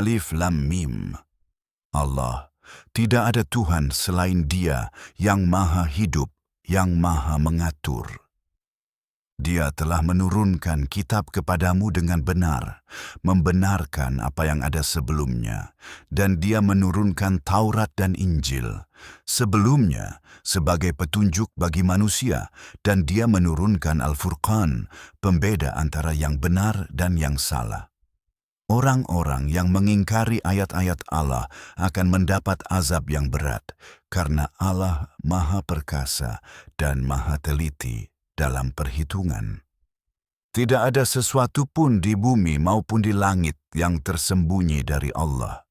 Alif Lam Mim. Allah, tidak ada Tuhan selain Dia yang Maha Hidup, yang Maha Mengatur. Dia telah menurunkan kitab kepadamu dengan benar, membenarkan apa yang ada sebelumnya, dan Dia menurunkan Taurat dan Injil sebelumnya sebagai petunjuk bagi manusia, dan Dia menurunkan Al-Furqan, pembeda antara yang benar dan yang salah. Orang-orang yang mengingkari ayat-ayat Allah akan mendapat azab yang berat, karena Allah Maha Perkasa dan Maha Teliti dalam perhitungan. Tidak ada sesuatu pun di bumi maupun di langit yang tersembunyi dari Allah.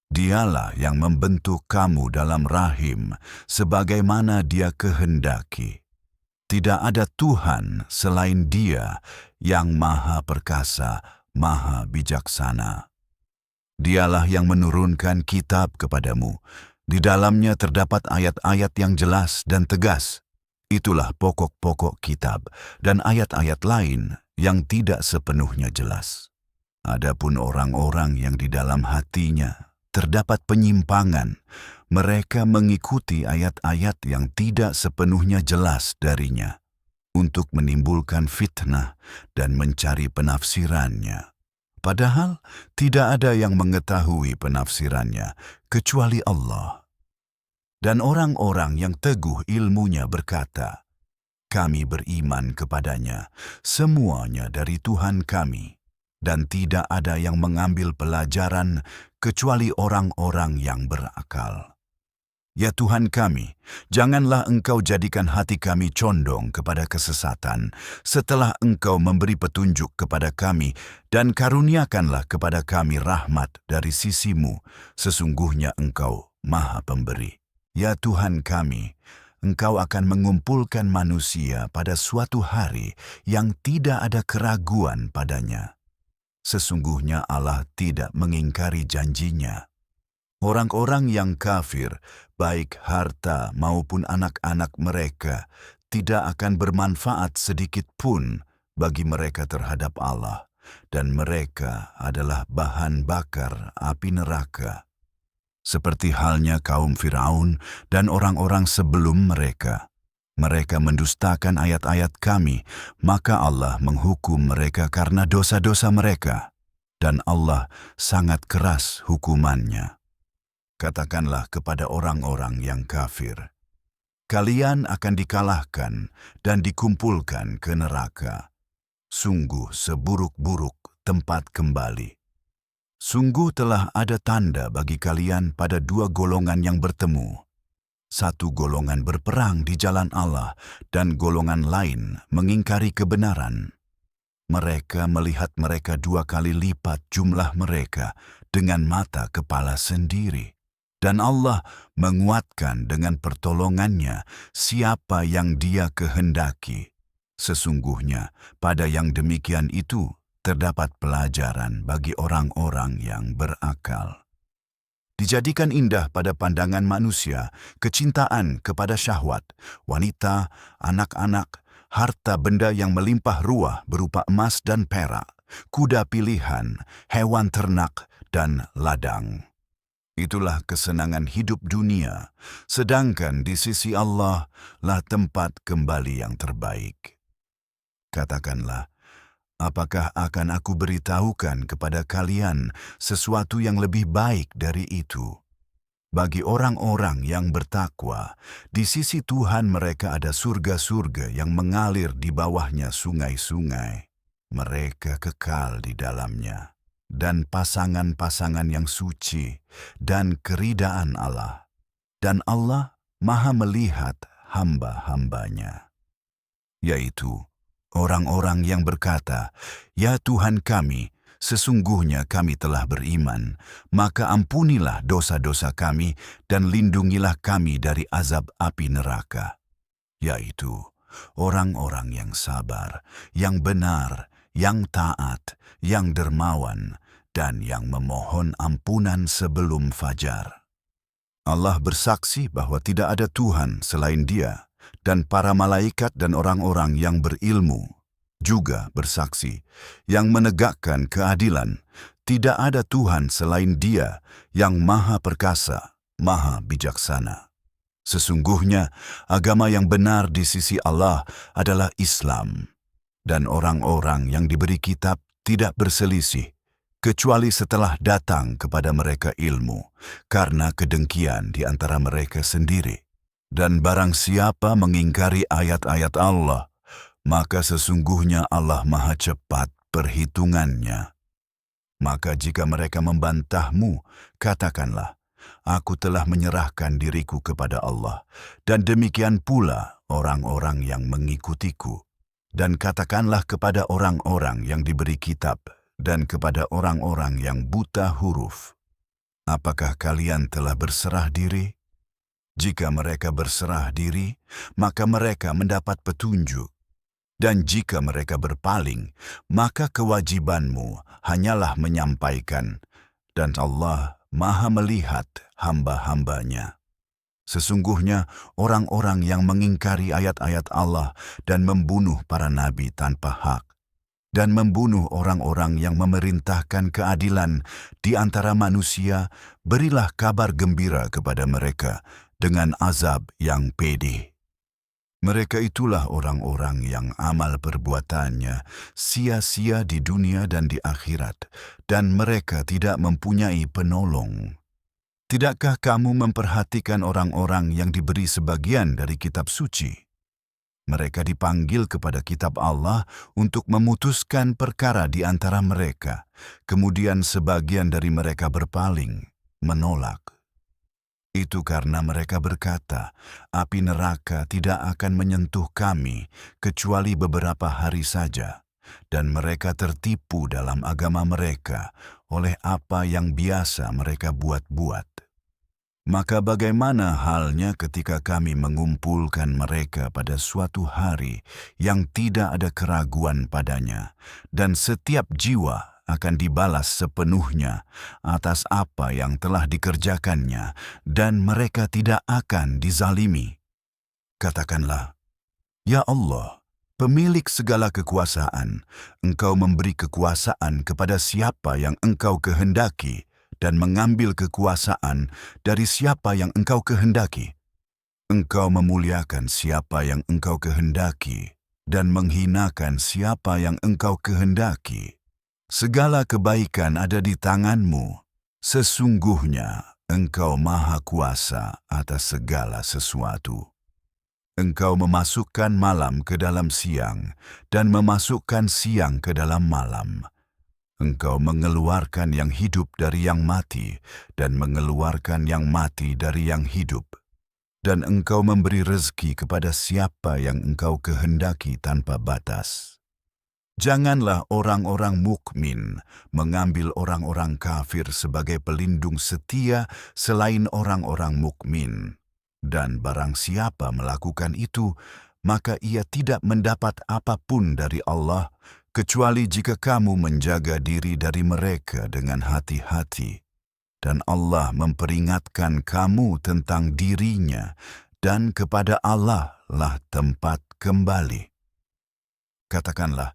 Dialah yang membentuk kamu dalam rahim sebagaimana Dia kehendaki. Tidak ada Tuhan selain Dia yang Maha Perkasa, Maha Bijaksana. Dialah yang menurunkan kitab kepadamu. Di dalamnya terdapat ayat-ayat yang jelas dan tegas. Itulah pokok-pokok kitab dan ayat-ayat lain yang tidak sepenuhnya jelas. Adapun orang-orang yang di dalam hatinya terdapat penyimpangan, mereka mengikuti ayat-ayat yang tidak sepenuhnya jelas darinya untuk menimbulkan fitnah dan mencari penafsirannya. Padahal tidak ada yang mengetahui penafsirannya kecuali Allah. Dan orang-orang yang teguh ilmunya berkata, kami beriman kepadanya, semuanya dari Tuhan kami, dan tidak ada yang mengambil pelajaran kecuali orang-orang yang berakal. Ya Tuhan kami, janganlah Engkau jadikan hati kami condong kepada kesesatan, setelah Engkau memberi petunjuk kepada kami, dan karuniakanlah kepada kami rahmat dari sisi-Mu, sesungguhnya Engkau Maha Pemberi. Ya Tuhan kami, Engkau akan mengumpulkan manusia pada suatu hari yang tidak ada keraguan padanya. Sesungguhnya Allah tidak mengingkari janjinya. Orang-orang yang kafir, baik harta maupun anak-anak mereka, tidak akan bermanfaat sedikit pun bagi mereka terhadap Allah, dan mereka adalah bahan bakar api neraka. Seperti halnya kaum Firaun dan orang-orang sebelum mereka. Mereka mendustakan ayat-ayat kami, maka Allah menghukum mereka karena dosa-dosa mereka. Dan Allah sangat keras hukumannya. Katakanlah kepada orang-orang yang kafir, kalian akan dikalahkan dan dikumpulkan ke neraka. Sungguh seburuk-buruk tempat kembali. Sungguh telah ada tanda bagi kalian pada dua golongan yang bertemu. Satu golongan berperang di jalan Allah dan golongan lain mengingkari kebenaran. Mereka melihat mereka dua kali lipat jumlah mereka dengan mata kepala sendiri. Dan Allah menguatkan dengan pertolongannya siapa yang Dia kehendaki. Sesungguhnya pada yang demikian itu terdapat pelajaran bagi orang-orang yang berakal. Dijadikan indah pada pandangan manusia kecintaan kepada syahwat, wanita, anak-anak, harta benda yang melimpah ruah berupa emas dan perak, kuda pilihan, hewan ternak, dan ladang. Itulah kesenangan hidup dunia, sedangkan di sisi Allah lah tempat kembali yang terbaik. Katakanlah, apakah akan aku beritahukan kepada kalian sesuatu yang lebih baik dari itu? Bagi orang-orang yang bertakwa, di sisi Tuhan mereka ada surga-surga yang mengalir di bawahnya sungai-sungai. Mereka kekal di dalamnya. Dan pasangan-pasangan yang suci dan keridaan Allah. Dan Allah Maha melihat hamba-hambanya. Yaitu orang-orang yang berkata, ya Tuhan kami, sesungguhnya kami telah beriman, maka ampunilah dosa-dosa kami dan lindungilah kami dari azab api neraka. Yaitu orang-orang yang sabar, yang benar, yang taat, yang dermawan, dan yang memohon ampunan sebelum fajar. Allah bersaksi bahwa tidak ada Tuhan selain Dia, dan para malaikat dan orang-orang yang berilmu juga bersaksi, yang menegakkan keadilan, Tidak ada Tuhan selain Dia yang Maha Perkasa, Maha Bijaksana. Sesungguhnya, agama yang benar di sisi Allah adalah Islam. Dan orang-orang yang diberi kitab tidak berselisih, kecuali setelah datang kepada mereka ilmu, karena kedengkian di antara mereka sendiri. Dan barang siapa mengingkari ayat-ayat Allah, maka sesungguhnya Allah Maha Cepat perhitungannya. Maka jika mereka membantahmu, katakanlah, aku telah menyerahkan diriku kepada Allah, dan demikian pula orang-orang yang mengikutiku. Dan katakanlah kepada orang-orang yang diberi kitab, dan kepada orang-orang yang buta huruf, apakah kalian telah berserah diri? Jika mereka berserah diri, maka mereka mendapat petunjuk. Dan jika mereka berpaling, maka kewajibanmu hanyalah menyampaikan, dan Allah Maha melihat hamba-hambanya. Sesungguhnya orang-orang yang mengingkari ayat-ayat Allah dan membunuh para nabi tanpa hak, dan membunuh orang-orang yang memerintahkan keadilan di antara manusia, berilah kabar gembira kepada mereka dengan azab yang pedih. Mereka itulah orang-orang yang amal perbuatannya sia-sia di dunia dan di akhirat, dan mereka tidak mempunyai penolong. Tidakkah kamu memperhatikan orang-orang yang diberi sebagian dari kitab suci? Mereka dipanggil kepada kitab Allah untuk memutuskan perkara di antara mereka. Kemudian sebagian dari mereka berpaling, menolak. Itu karena mereka berkata, api neraka tidak akan menyentuh kami kecuali beberapa hari saja. Dan mereka tertipu dalam agama mereka oleh apa yang biasa mereka buat-buat. Maka bagaimana halnya ketika kami mengumpulkan mereka pada suatu hari yang tidak ada keraguan padanya, dan setiap jiwa akan dibalas sepenuhnya atas apa yang telah dikerjakannya, dan mereka tidak akan dizalimi. Katakanlah, Ya Allah, pemilik segala kekuasaan, Engkau memberi kekuasaan kepada siapa yang Engkau kehendaki, dan mengambil kekuasaan dari siapa yang Engkau kehendaki. Engkau memuliakan siapa yang Engkau kehendaki, dan menghinakan siapa yang Engkau kehendaki. Segala kebaikan ada di tangan-Mu. Sesungguhnya Engkau Maha Kuasa atas segala sesuatu. Engkau memasukkan malam ke dalam siang dan memasukkan siang ke dalam malam. Engkau mengeluarkan yang hidup dari yang mati dan mengeluarkan yang mati dari yang hidup. Dan Engkau memberi rezeki kepada siapa yang Engkau kehendaki tanpa batas. Janganlah orang-orang mukmin mengambil orang-orang kafir sebagai pelindung setia selain orang-orang mukmin. Dan barang siapa melakukan itu, maka ia tidak mendapat apapun dari Allah, kecuali jika kamu menjaga diri dari mereka dengan hati-hati. Dan Allah memperingatkan kamu tentang dirinya, dan kepada Allah lah tempat kembali. Katakanlah,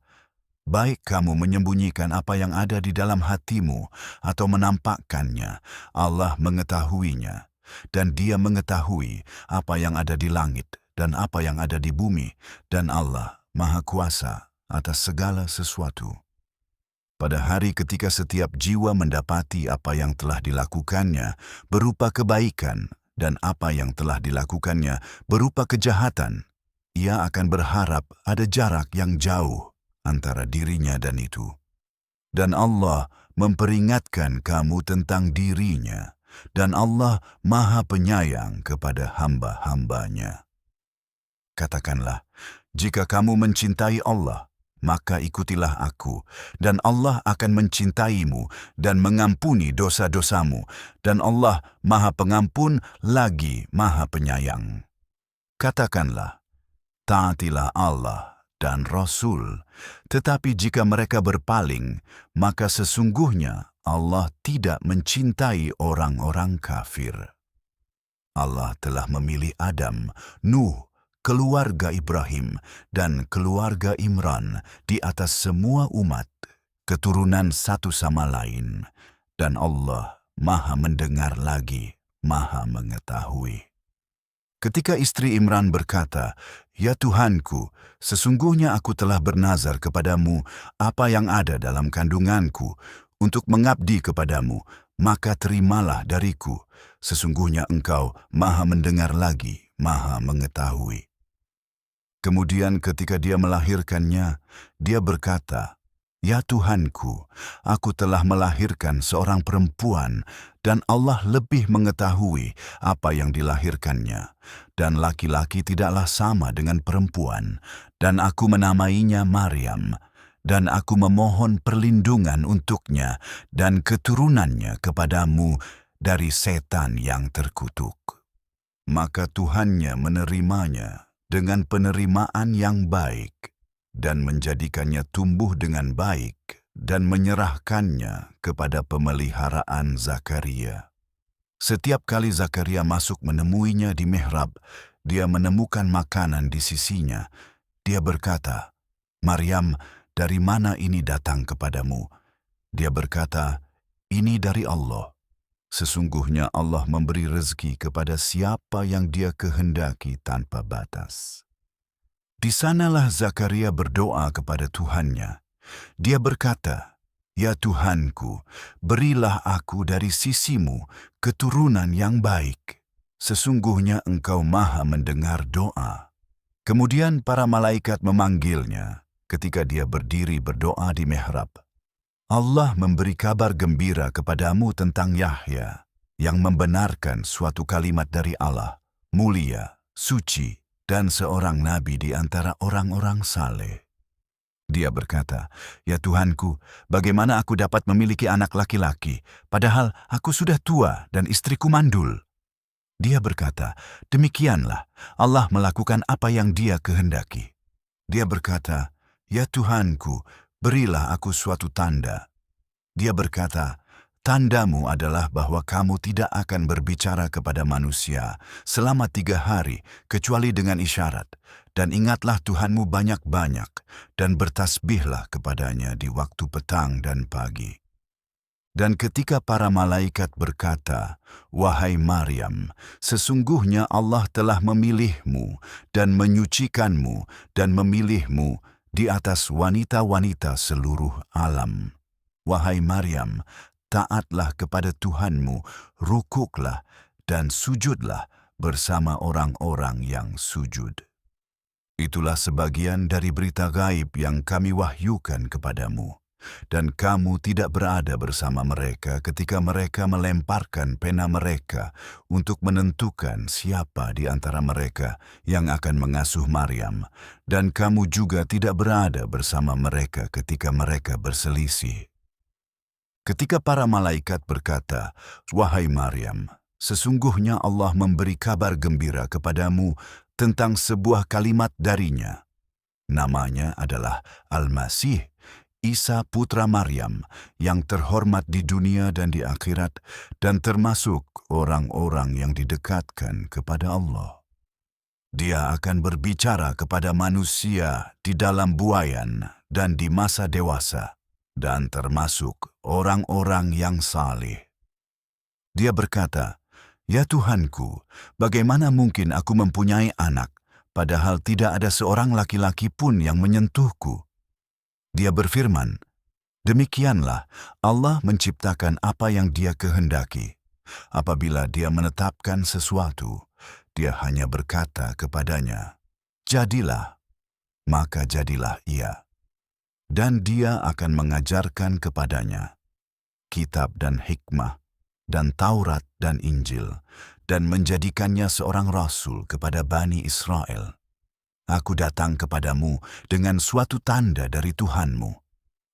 baik kamu menyembunyikan apa yang ada di dalam hatimu atau menampakkannya, Allah mengetahuinya, dan Dia mengetahui apa yang ada di langit dan apa yang ada di bumi, dan Allah Maha Kuasa atas segala sesuatu. Pada hari ketika setiap jiwa mendapati apa yang telah dilakukannya berupa kebaikan dan apa yang telah dilakukannya berupa kejahatan, ia akan berharap ada jarak yang jauh antara dirinya dan itu. Dan Allah memperingatkan kamu tentang dirinya, dan Allah Maha Penyayang kepada hamba-hambanya. Katakanlah, jika kamu mencintai Allah, maka ikutilah aku, dan Allah akan mencintaimu dan mengampuni dosa-dosamu, dan Allah Maha Pengampun lagi Maha Penyayang. Katakanlah, taatilah Allah dan Rasul, tetapi jika mereka berpaling, maka sesungguhnya Allah tidak mencintai orang-orang kafir. Allah telah memilih Adam, Nuh, keluarga Ibrahim, dan keluarga Imran di atas semua umat, keturunan satu sama lain, dan Allah Maha mendengar lagi, Maha mengetahui. Ketika istri Imran berkata, "Ya Tuhanku, sesungguhnya aku telah bernazar kepadamu apa yang ada dalam kandunganku untuk mengabdi kepadamu, maka terimalah dariku. Sesungguhnya Engkau Maha mendengar lagi, Maha mengetahui." Kemudian ketika dia melahirkannya, dia berkata, "Ya Tuhanku, aku telah melahirkan seorang perempuan dan Allah lebih mengetahui apa yang dilahirkannya. Dan laki-laki tidaklah sama dengan perempuan, dan aku menamainya Maryam, dan aku memohon perlindungan untuknya dan keturunannya kepadamu dari setan yang terkutuk." Maka Tuhannya menerimanya dengan penerimaan yang baik dan menjadikannya tumbuh dengan baik dan menyerahkannya kepada pemeliharaan Zakaria. Setiap kali Zakaria masuk menemuinya di mihrab, dia menemukan makanan di sisinya. Dia berkata, "Maryam, dari mana ini datang kepadamu?" Dia berkata, "Ini dari Allah. Sesungguhnya Allah memberi rezeki kepada siapa yang Dia kehendaki tanpa batas." Di sanalah Zakaria berdoa kepada Tuhannya. Dia berkata, "Ya Tuhanku, berilah aku dari sisimu keturunan yang baik. Sesungguhnya Engkau Maha mendengar doa." Kemudian para malaikat memanggilnya ketika dia berdiri berdoa di mihrab. Allah memberi kabar gembira kepadamu tentang Yahya, yang membenarkan suatu kalimat dari Allah, mulia, suci, dan seorang nabi di antara orang-orang saleh. Dia berkata, "Ya Tuhanku, bagaimana aku dapat memiliki anak laki-laki, padahal aku sudah tua dan istriku mandul?" Dia berkata, "Demikianlah, Allah melakukan apa yang Dia kehendaki." Dia berkata, "Ya Tuhanku, berilah aku suatu tanda." Dia berkata, "Tandamu adalah bahwa kamu tidak akan berbicara kepada manusia selama 3 hari kecuali dengan isyarat, dan ingatlah Tuhanmu banyak-banyak dan bertasbihlah kepadanya di waktu petang dan pagi." Dan ketika para malaikat berkata, "Wahai Maryam, sesungguhnya Allah telah memilihmu dan menyucikanmu dan memilihmu di atas wanita-wanita seluruh alam. Wahai Maryam, taatlah kepada Tuhanmu, rukuklah dan sujudlah bersama orang-orang yang sujud." Itulah sebagian dari berita gaib yang kami wahyukan kepadamu. Dan kamu tidak berada bersama mereka ketika mereka melemparkan pena mereka untuk menentukan siapa di antara mereka yang akan mengasuh Maryam, dan kamu juga tidak berada bersama mereka ketika mereka berselisih. Ketika para malaikat berkata, "Wahai Maryam, sesungguhnya Allah memberi kabar gembira kepadamu tentang sebuah kalimat darinya. Namanya adalah Al-Masih, Isa putra Maryam, yang terhormat di dunia dan di akhirat, dan termasuk orang-orang yang didekatkan kepada Allah. Dia akan berbicara kepada manusia di dalam buayan dan di masa dewasa, dan termasuk orang-orang yang saleh." Dia berkata, "Ya Tuhanku, bagaimana mungkin aku mempunyai anak, padahal tidak ada seorang laki-laki pun yang menyentuhku?" Dia berfirman, "Demikianlah Allah menciptakan apa yang Dia kehendaki. Apabila Dia menetapkan sesuatu, Dia hanya berkata kepadanya, 'Jadilah,' maka jadilah ia. Dan Dia akan mengajarkan kepadanya kitab dan hikmah, dan Taurat dan Injil, dan menjadikannya seorang rasul kepada Bani Israel. Aku datang kepadamu dengan suatu tanda dari Tuhanmu.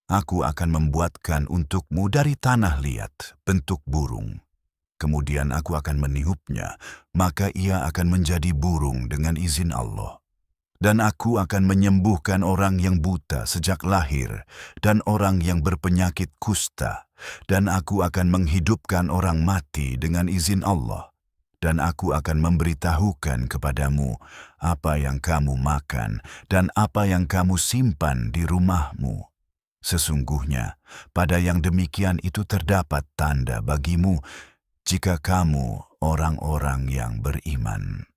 Aku akan membuatkan untukmu dari tanah liat bentuk burung. Kemudian aku akan meniupnya, maka ia akan menjadi burung dengan izin Allah. Dan aku akan menyembuhkan orang yang buta sejak lahir dan orang yang berpenyakit kusta. Dan aku akan menghidupkan orang mati dengan izin Allah. Dan aku akan memberitahukan kepadamu apa yang kamu makan dan apa yang kamu simpan di rumahmu. Sesungguhnya, pada yang demikian itu terdapat tanda bagimu jika kamu orang-orang yang beriman.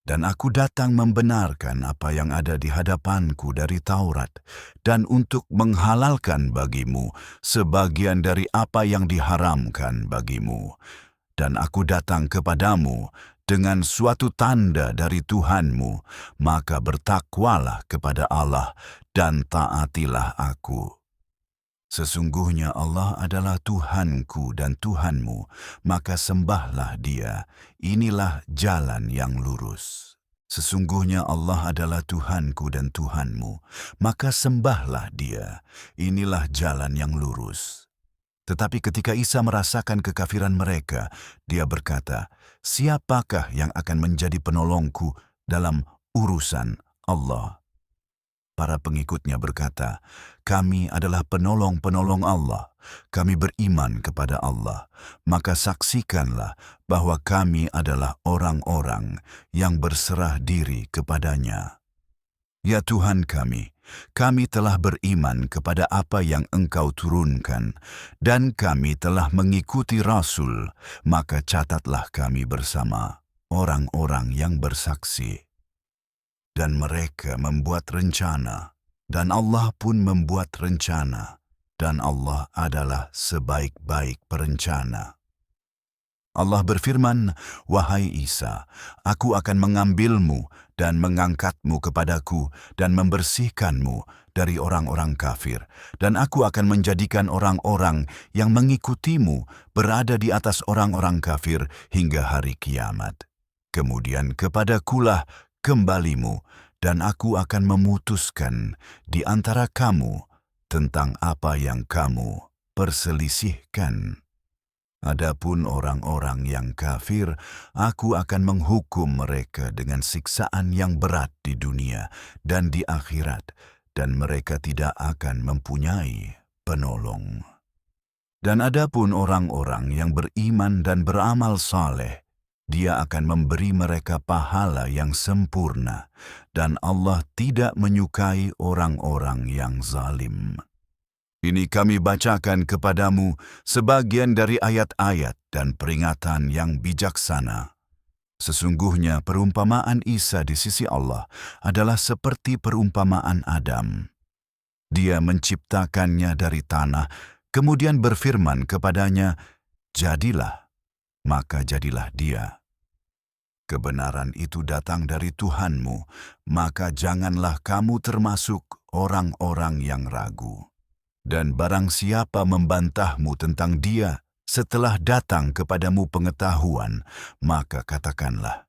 Dan aku datang membenarkan apa yang ada di hadapanku dari Taurat, dan untuk menghalalkan bagimu sebagian dari apa yang diharamkan bagimu. Dan aku datang kepadamu dengan suatu tanda dari Tuhanmu, maka bertakwalah kepada Allah dan taatilah aku. Sesungguhnya Allah adalah Tuhanku dan Tuhanmu, maka sembahlah Dia. Inilah jalan yang lurus. Sesungguhnya Allah adalah Tuhanku dan Tuhanmu, maka sembahlah Dia. Inilah jalan yang lurus. Tetapi ketika Isa merasakan kekafiran mereka, dia berkata, "Siapakah yang akan menjadi penolongku dalam urusan Allah?" Para pengikutnya berkata, "Kami adalah penolong-penolong Allah. Kami beriman kepada Allah. Maka saksikanlah bahwa kami adalah orang-orang yang berserah diri kepadanya. Ya Tuhan kami telah beriman kepada apa yang Engkau turunkan, dan kami telah mengikuti Rasul, maka catatlah kami bersama orang-orang yang bersaksi." Dan mereka membuat rencana, dan Allah pun membuat rencana, dan Allah adalah sebaik-baik perencana. Allah berfirman, "Wahai Isa, aku akan mengambilmu dan mengangkatmu kepadaku dan membersihkanmu dari orang-orang kafir, dan aku akan menjadikan orang-orang yang mengikutimu berada di atas orang-orang kafir hingga hari kiamat. Kemudian kepadakulah kembalimu, dan aku akan memutuskan di antara kamu tentang apa yang kamu perselisihkan. Adapun orang-orang yang kafir, aku akan menghukum mereka dengan siksaan yang berat di dunia dan di akhirat, dan mereka tidak akan mempunyai penolong. Dan adapun orang-orang yang beriman dan beramal saleh, Dia akan memberi mereka pahala yang sempurna, dan Allah tidak menyukai orang-orang yang zalim. Ini kami bacakan kepadamu sebagian dari ayat-ayat dan peringatan yang bijaksana. Sesungguhnya perumpamaan Isa di sisi Allah adalah seperti perumpamaan Adam. Dia menciptakannya dari tanah, kemudian berfirman kepadanya, "Jadilah," maka jadilah dia. Kebenaran itu datang dari Tuhanmu, maka janganlah kamu termasuk orang-orang yang ragu. Dan barang siapa membantahmu tentang Dia setelah datang kepadamu pengetahuan, maka katakanlah,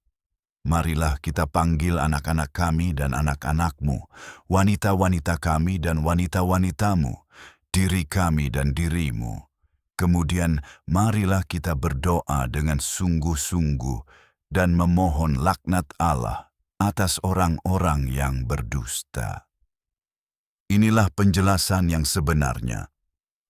"Marilah kita panggil anak-anak kami dan anak-anakmu, wanita-wanita kami dan wanita-wanitamu, diri kami dan dirimu. Kemudian marilah kita berdoa dengan sungguh-sungguh dan memohon laknat Allah atas orang-orang yang berdusta." Inilah penjelasan yang sebenarnya.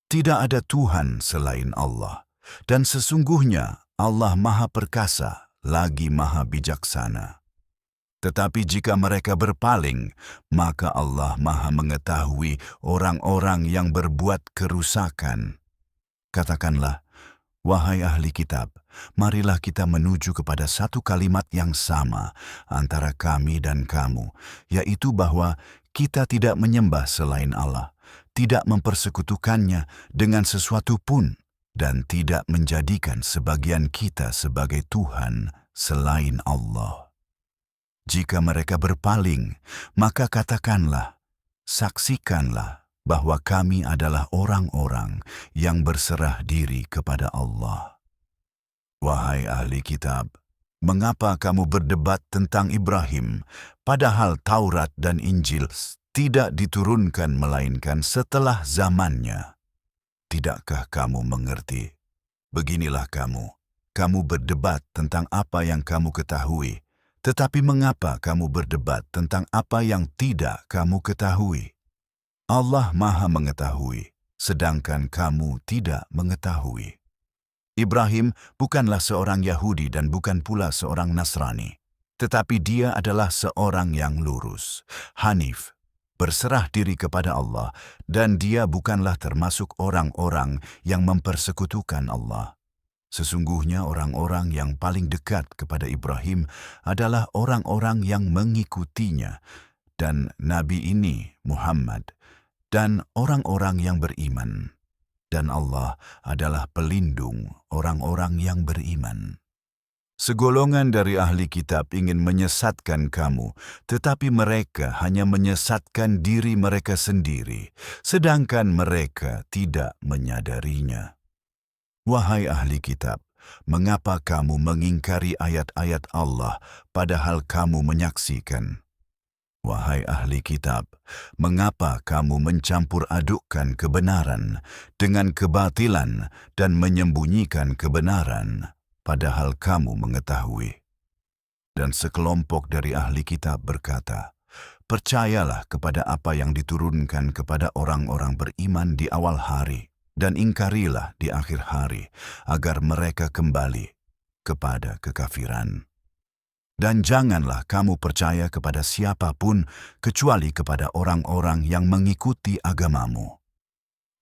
Tidak ada Tuhan selain Allah, dan sesungguhnya Allah Maha Perkasa lagi Maha Bijaksana. Tetapi jika mereka berpaling, maka Allah Maha mengetahui orang-orang yang berbuat kerusakan. Katakanlah, "Wahai ahli kitab, marilah kita menuju kepada satu kalimat yang sama antara kami dan kamu, yaitu bahwa kita tidak menyembah selain Allah, tidak mempersekutukannya dengan sesuatu pun, dan tidak menjadikan sebagian kita sebagai Tuhan selain Allah." Jika mereka berpaling, maka katakanlah, "Saksikanlah bahwa kami adalah orang-orang yang berserah diri kepada Allah." Wahai ahli kitab, mengapa kamu berdebat tentang Ibrahim, padahal Taurat dan Injil tidak diturunkan melainkan setelah zamannya? Tidakkah kamu mengerti? Beginilah kamu berdebat tentang apa yang kamu ketahui, tetapi mengapa kamu berdebat tentang apa yang tidak kamu ketahui? Allah Maha mengetahui, sedangkan kamu tidak mengetahui. Ibrahim bukanlah seorang Yahudi dan bukan pula seorang Nasrani, tetapi dia adalah seorang yang lurus, Hanif, berserah diri kepada Allah, dan dia bukanlah termasuk orang-orang yang mempersekutukan Allah. Sesungguhnya orang-orang yang paling dekat kepada Ibrahim adalah orang-orang yang mengikutinya, dan Nabi ini, Muhammad, dan orang-orang yang beriman. Dan Allah adalah pelindung orang-orang yang beriman. Segolongan dari ahli kitab ingin menyesatkan kamu, tetapi mereka hanya menyesatkan diri mereka sendiri, sedangkan mereka tidak menyadarinya. Wahai ahli kitab, mengapa kamu mengingkari ayat-ayat Allah padahal kamu menyaksikan? Wahai ahli kitab, mengapa kamu mencampur adukkan kebenaran dengan kebatilan dan menyembunyikan kebenaran, padahal kamu mengetahui? Dan sekelompok dari ahli kitab berkata, percayalah kepada apa yang diturunkan kepada orang-orang beriman di awal hari, dan ingkarilah di akhir hari, agar mereka kembali kepada kekafiran. Dan janganlah kamu percaya kepada siapapun kecuali kepada orang-orang yang mengikuti agamamu.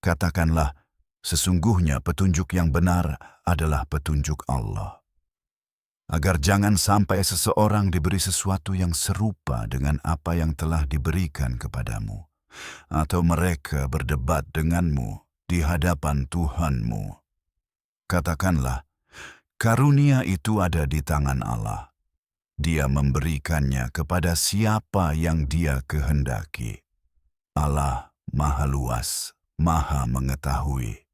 Katakanlah, sesungguhnya petunjuk yang benar adalah petunjuk Allah. Agar jangan sampai seseorang diberi sesuatu yang serupa dengan apa yang telah diberikan kepadamu, atau mereka berdebat denganmu di hadapan Tuhanmu. Katakanlah, karunia itu ada di tangan Allah. Dia memberikannya kepada siapa yang Dia kehendaki. Allah Maha Luas, Maha Mengetahui.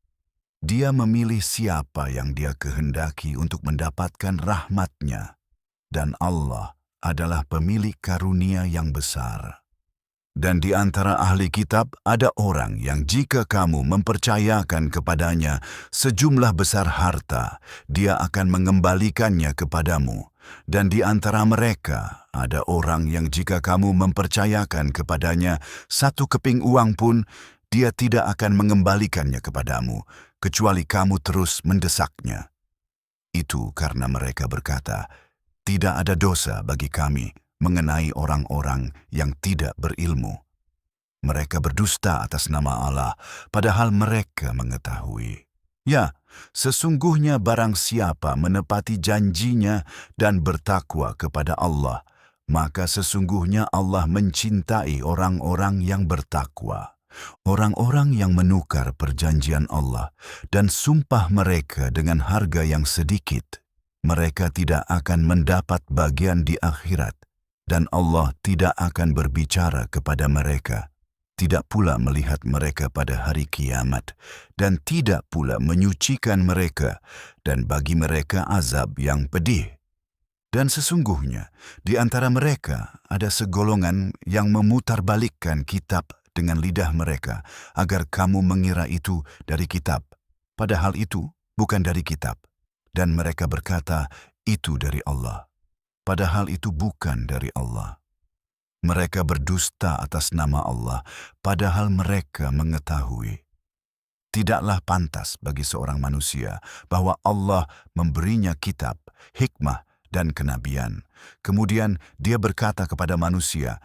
Dia memilih siapa yang Dia kehendaki untuk mendapatkan rahmat-Nya, dan Allah adalah pemilik karunia yang besar. Dan di antara ahli kitab ada orang yang jika kamu mempercayakan kepadanya sejumlah besar harta, dia akan mengembalikannya kepadamu. Dan di antara mereka ada orang yang jika kamu mempercayakan kepadanya satu keping uang pun, dia tidak akan mengembalikannya kepadamu, kecuali kamu terus mendesaknya. Itu karena mereka berkata, tidak ada dosa bagi kami mengenai orang-orang yang tidak berilmu. Mereka berdusta atas nama Allah, padahal mereka mengetahui. Ya, sesungguhnya barang siapa menepati janjinya dan bertakwa kepada Allah, maka sesungguhnya Allah mencintai orang-orang yang bertakwa. Orang-orang yang menukar perjanjian Allah dan sumpah mereka dengan harga yang sedikit, mereka tidak akan mendapat bagian di akhirat, dan Allah tidak akan berbicara kepada mereka, tidak pula melihat mereka pada hari kiamat, dan tidak pula menyucikan mereka, dan bagi mereka azab yang pedih. Dan sesungguhnya, di antara mereka ada segolongan yang memutarbalikkan kitab dengan lidah mereka, agar kamu mengira itu dari kitab, padahal itu bukan dari kitab. Dan mereka berkata, itu dari Allah, padahal itu bukan dari Allah. Mereka berdusta atas nama Allah, padahal mereka mengetahui. Tidaklah pantas bagi seorang manusia bahwa Allah memberinya kitab, hikmah, dan kenabian. Kemudian dia berkata kepada manusia,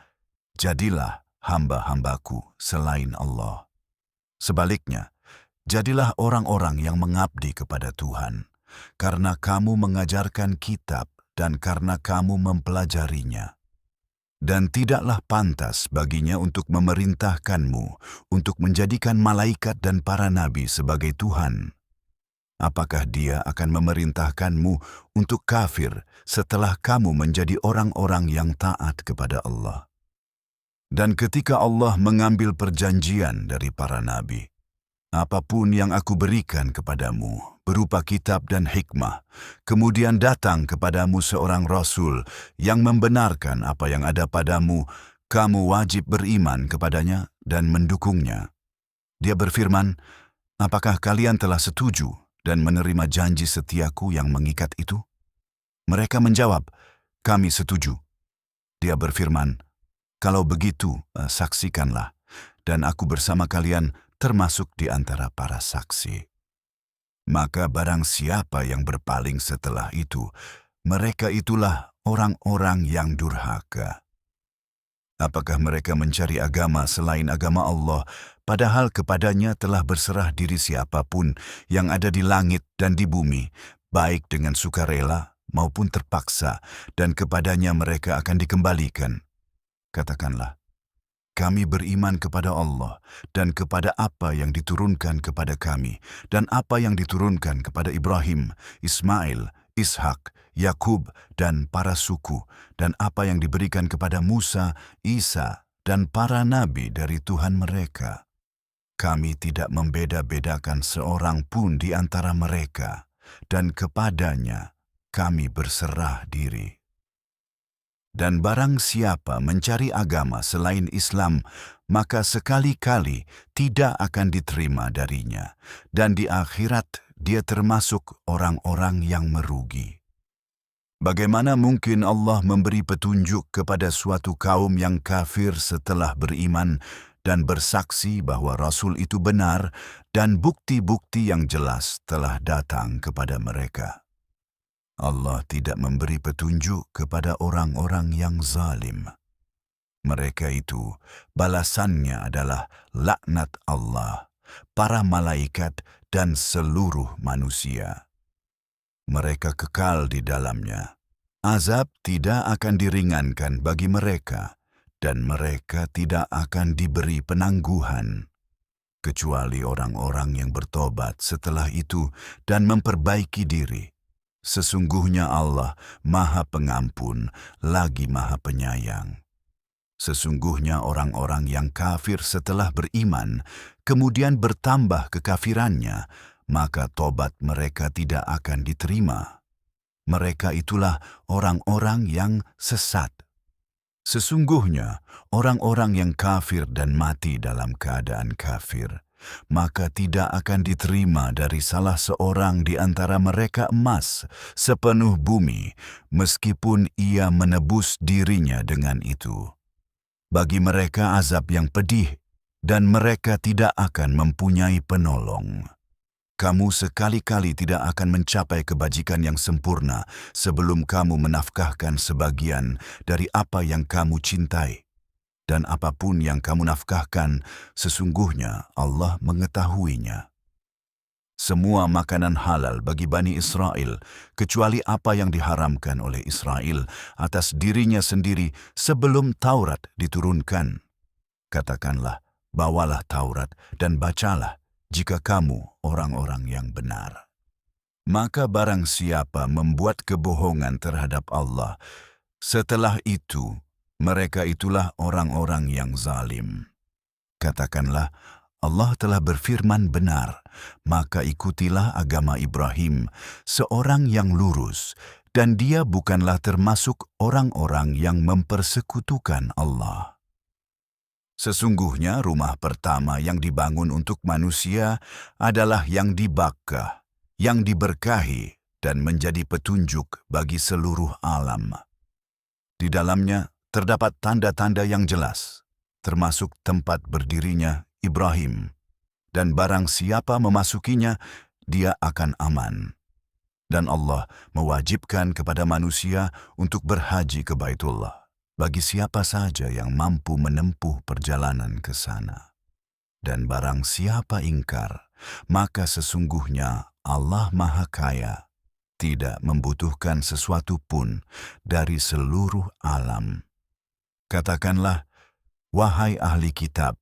jadilah hamba-hambaku selain Allah. Sebaliknya, jadilah orang-orang yang mengabdi kepada Tuhan, karena kamu mengajarkan kitab dan karena kamu mempelajarinya. Dan tidaklah pantas baginya untuk memerintahkanmu, untuk menjadikan malaikat dan para nabi sebagai Tuhan. Apakah dia akan memerintahkanmu untuk kafir setelah kamu menjadi orang-orang yang taat kepada Allah? Dan ketika Allah mengambil perjanjian dari para nabi, apapun yang aku berikan kepadamu berupa kitab dan hikmah, kemudian datang kepadamu seorang rasul yang membenarkan apa yang ada padamu, kamu wajib beriman kepadanya dan mendukungnya. Dia berfirman, apakah kalian telah setuju dan menerima janji setiaku yang mengikat itu? Mereka menjawab, kami setuju. Dia berfirman, kalau begitu, saksikanlah, dan aku bersama kalian termasuk di antara para saksi. Maka barang siapa yang berpaling setelah itu, mereka itulah orang-orang yang durhaka. Apakah mereka mencari agama selain agama Allah, padahal kepadanya telah berserah diri siapapun yang ada di langit dan di bumi, baik dengan sukarela maupun terpaksa, dan kepadanya mereka akan dikembalikan? Katakanlah, kami beriman kepada Allah dan kepada apa yang diturunkan kepada kami dan apa yang diturunkan kepada Ibrahim, Ismail, Ishak, Yakub dan para suku dan apa yang diberikan kepada Musa, Isa dan para nabi dari Tuhan mereka. Kami tidak membeda-bedakan seorang pun di antara mereka dan kepadanya kami berserah diri. Dan barang siapa mencari agama selain Islam, maka sekali-kali tidak akan diterima darinya, dan di akhirat dia termasuk orang-orang yang merugi. Bagaimana mungkin Allah memberi petunjuk kepada suatu kaum yang kafir setelah beriman dan bersaksi bahwa Rasul itu benar dan bukti-bukti yang jelas telah datang kepada mereka? Allah tidak memberi petunjuk kepada orang-orang yang zalim. Mereka itu, balasannya adalah laknat Allah, para malaikat, dan seluruh manusia. Mereka kekal di dalamnya. Azab tidak akan diringankan bagi mereka, dan mereka tidak akan diberi penangguhan, kecuali orang-orang yang bertobat setelah itu dan memperbaiki diri. Sesungguhnya Allah Maha Pengampun lagi Maha Penyayang. Sesungguhnya orang-orang yang kafir setelah beriman, kemudian bertambah kekafirannya, maka tobat mereka tidak akan diterima. Mereka itulah orang-orang yang sesat. Sesungguhnya orang-orang yang kafir dan mati dalam keadaan kafir, maka tidak akan diterima dari salah seorang di antara mereka emas sepenuh bumi, meskipun ia menebus dirinya dengan itu. Bagi mereka azab yang pedih, dan mereka tidak akan mempunyai penolong. Kamu sekali-kali tidak akan mencapai kebajikan yang sempurna sebelum kamu menafkahkan sebagian dari apa yang kamu cintai. Dan apapun yang kamu nafkahkan, sesungguhnya Allah mengetahuinya. Semua makanan halal bagi Bani Israel, kecuali apa yang diharamkan oleh Israel atas dirinya sendiri sebelum Taurat diturunkan. Katakanlah, bawalah Taurat dan bacalah jika kamu orang-orang yang benar. Maka barang siapa membuat kebohongan terhadap Allah, setelah itu, mereka itulah orang-orang yang zalim. Katakanlah, Allah telah berfirman benar, maka ikutilah agama Ibrahim, seorang yang lurus, dan dia bukanlah termasuk orang-orang yang mempersekutukan Allah. Sesungguhnya rumah pertama yang dibangun untuk manusia adalah yang di Bakkah, yang diberkahi dan menjadi petunjuk bagi seluruh alam. Di dalamnya terdapat tanda-tanda yang jelas, termasuk tempat berdirinya Ibrahim, dan barang siapa memasukinya, dia akan aman. Dan Allah mewajibkan kepada manusia untuk berhaji ke Baitullah, bagi siapa saja yang mampu menempuh perjalanan ke sana. Dan barang siapa ingkar, maka sesungguhnya Allah Maha Kaya, tidak membutuhkan sesuatu pun dari seluruh alam. Katakanlah, wahai ahli kitab,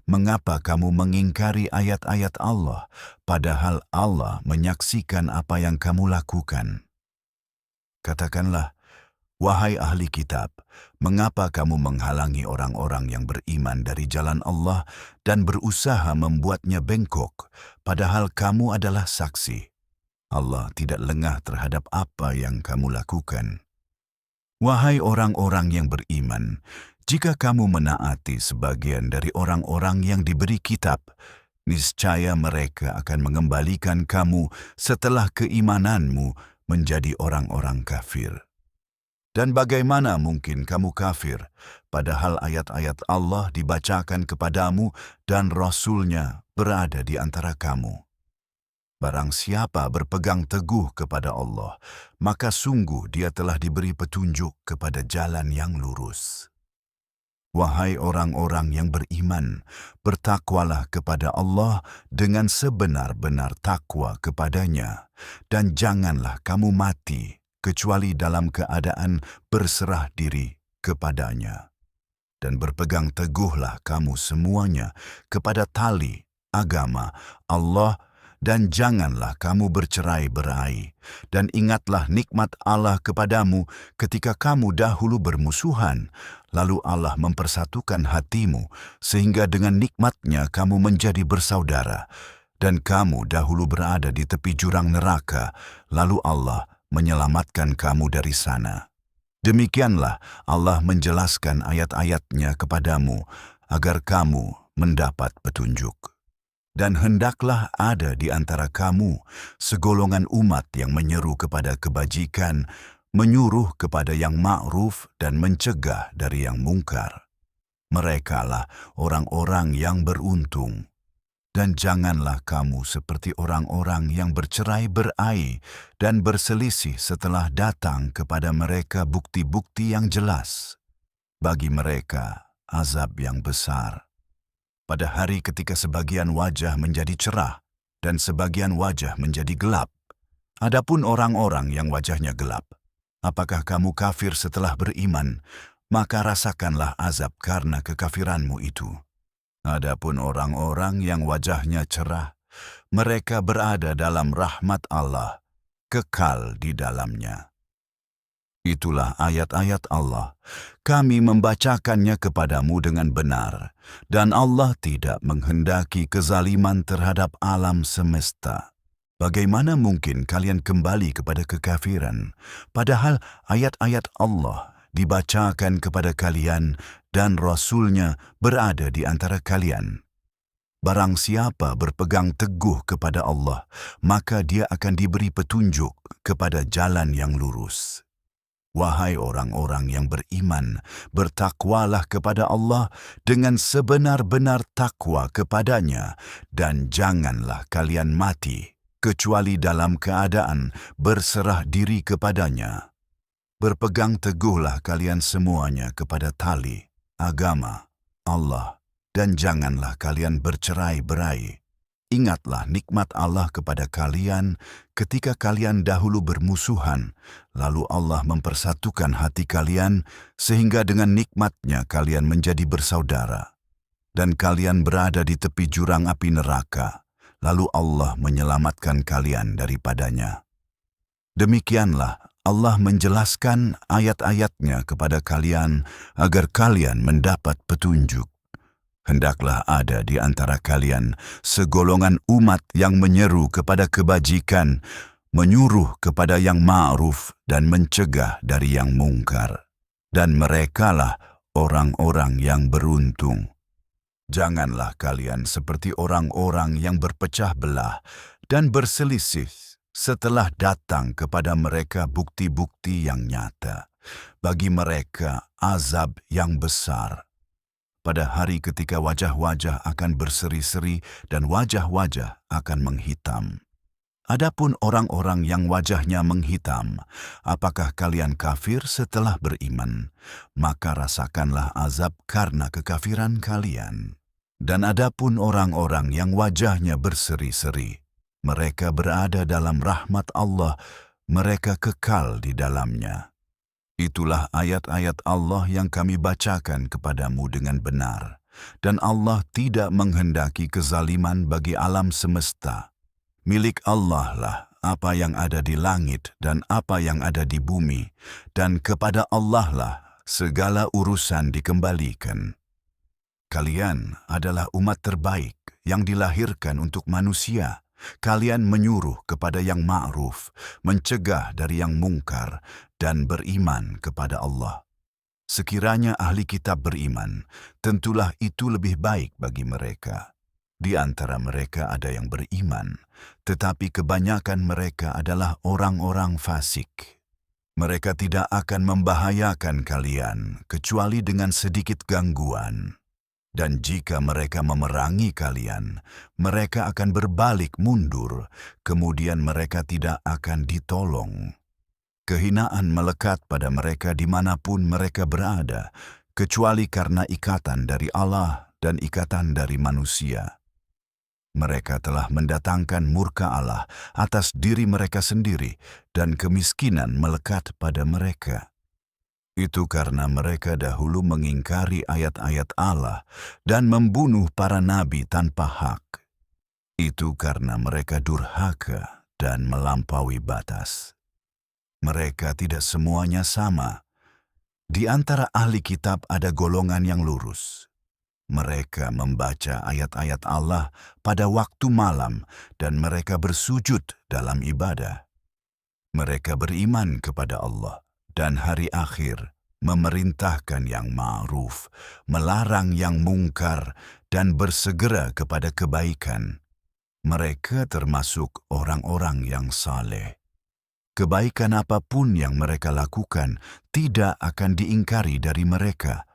mengapa kamu mengingkari ayat-ayat Allah, padahal Allah menyaksikan apa yang kamu lakukan? Katakanlah, wahai ahli kitab, mengapa kamu menghalangi orang-orang yang beriman dari jalan Allah dan berusaha membuatnya bengkok, padahal kamu adalah saksi? Allah tidak lengah terhadap apa yang kamu lakukan. Wahai orang-orang yang beriman, jika kamu menaati sebagian dari orang-orang yang diberi kitab, niscaya mereka akan mengembalikan kamu setelah keimananmu menjadi orang-orang kafir. Dan bagaimana mungkin kamu kafir, padahal ayat-ayat Allah dibacakan kepadamu dan Rasul-Nya berada di antara kamu? Barang siapa berpegang teguh kepada Allah, maka sungguh dia telah diberi petunjuk kepada jalan yang lurus. Wahai orang-orang yang beriman, bertakwalah kepada Allah dengan sebenar-benar takwa kepadanya, dan janganlah kamu mati kecuali dalam keadaan berserah diri kepadanya. Dan berpegang teguhlah kamu semuanya kepada tali agama Allah, dan janganlah kamu bercerai-berai. Dan ingatlah nikmat Allah kepadamu ketika kamu dahulu bermusuhan, lalu Allah mempersatukan hatimu, sehingga dengan nikmatnya kamu menjadi bersaudara. Dan kamu dahulu berada di tepi jurang neraka, lalu Allah menyelamatkan kamu dari sana. Demikianlah Allah menjelaskan ayat-ayatnya kepadamu, agar kamu mendapat petunjuk. Dan hendaklah ada di antara kamu segolongan umat yang menyeru kepada kebajikan, menyuruh kepada yang ma'ruf dan mencegah dari yang mungkar. Merekalah orang-orang yang beruntung. Dan janganlah kamu seperti orang-orang yang bercerai-berai dan berselisih setelah datang kepada mereka bukti-bukti yang jelas. Bagi mereka, azab yang besar. Pada hari ketika sebagian wajah menjadi cerah dan sebagian wajah menjadi gelap. Adapun orang-orang yang wajahnya gelap, apakah kamu kafir setelah beriman? Maka rasakanlah azab karena kekafiranmu itu. Adapun orang-orang yang wajahnya cerah, mereka berada dalam rahmat Allah, kekal di dalamnya. Itulah ayat-ayat Allah. Kami membacakannya kepadamu dengan benar, dan Allah tidak menghendaki kezaliman terhadap alam semesta. Bagaimana mungkin kalian kembali kepada kekafiran, padahal ayat-ayat Allah dibacakan kepada kalian dan Rasul-Nya berada di antara kalian? Barang siapa berpegang teguh kepada Allah, maka dia akan diberi petunjuk kepada jalan yang lurus. Wahai orang-orang yang beriman, bertakwalah kepada Allah dengan sebenar-benar takwa kepadanya, dan janganlah kalian mati kecuali dalam keadaan berserah diri kepadanya. Berpegang teguhlah kalian semuanya kepada tali agama Allah, dan janganlah kalian bercerai-berai. Ingatlah nikmat Allah kepada kalian ketika kalian dahulu bermusuhan, lalu Allah mempersatukan hati kalian sehingga dengan nikmatnya kalian menjadi bersaudara. Dan kalian berada di tepi jurang api neraka, lalu Allah menyelamatkan kalian daripadanya. Demikianlah Allah menjelaskan ayat-ayatnya kepada kalian agar kalian mendapat petunjuk. Hendaklah ada di antara kalian segolongan umat yang menyeru kepada kebajikan, menyuruh kepada yang ma'ruf dan mencegah dari yang mungkar. Dan merekalah orang-orang yang beruntung. Janganlah kalian seperti orang-orang yang berpecah belah dan berselisih setelah datang kepada mereka bukti-bukti yang nyata. Bagi mereka azab yang besar. Pada hari ketika wajah-wajah akan berseri-seri dan wajah-wajah akan menghitam. Adapun orang-orang yang wajahnya menghitam, apakah kalian kafir setelah beriman? Maka rasakanlah azab karena kekafiran kalian. Dan adapun orang-orang yang wajahnya berseri-seri, mereka berada dalam rahmat Allah, mereka kekal di dalamnya. Itulah ayat-ayat Allah yang kami bacakan kepadamu dengan benar. Dan Allah tidak menghendaki kezaliman bagi alam semesta. Milik Allah lah apa yang ada di langit dan apa yang ada di bumi, dan kepada Allah lah segala urusan dikembalikan. Kalian adalah umat terbaik yang dilahirkan untuk manusia. Kalian menyuruh kepada yang ma'ruf, mencegah dari yang mungkar, dan beriman kepada Allah. Sekiranya ahli kitab beriman, tentulah itu lebih baik bagi mereka. Di antara mereka ada yang beriman, tetapi kebanyakan mereka adalah orang-orang fasik. Mereka tidak akan membahayakan kalian kecuali dengan sedikit gangguan. Dan jika mereka memerangi kalian, mereka akan berbalik mundur, kemudian mereka tidak akan ditolong. Kehinaan melekat pada mereka dimanapun mereka berada, kecuali karena ikatan dari Allah dan ikatan dari manusia. Mereka telah mendatangkan murka Allah atas diri mereka sendiri dan kemiskinan melekat pada mereka. Itu karena mereka dahulu mengingkari ayat-ayat Allah dan membunuh para nabi tanpa hak. Itu karena mereka durhaka dan melampaui batas. Mereka tidak semuanya sama. Di antara ahli kitab ada golongan yang lurus. Mereka membaca ayat-ayat Allah pada waktu malam dan mereka bersujud dalam ibadah. Mereka beriman kepada Allah dan hari akhir, memerintahkan yang ma'ruf, melarang yang mungkar, dan bersegera kepada kebaikan. Mereka termasuk orang-orang yang saleh. Kebaikan apapun yang mereka lakukan tidak akan diingkari dari mereka.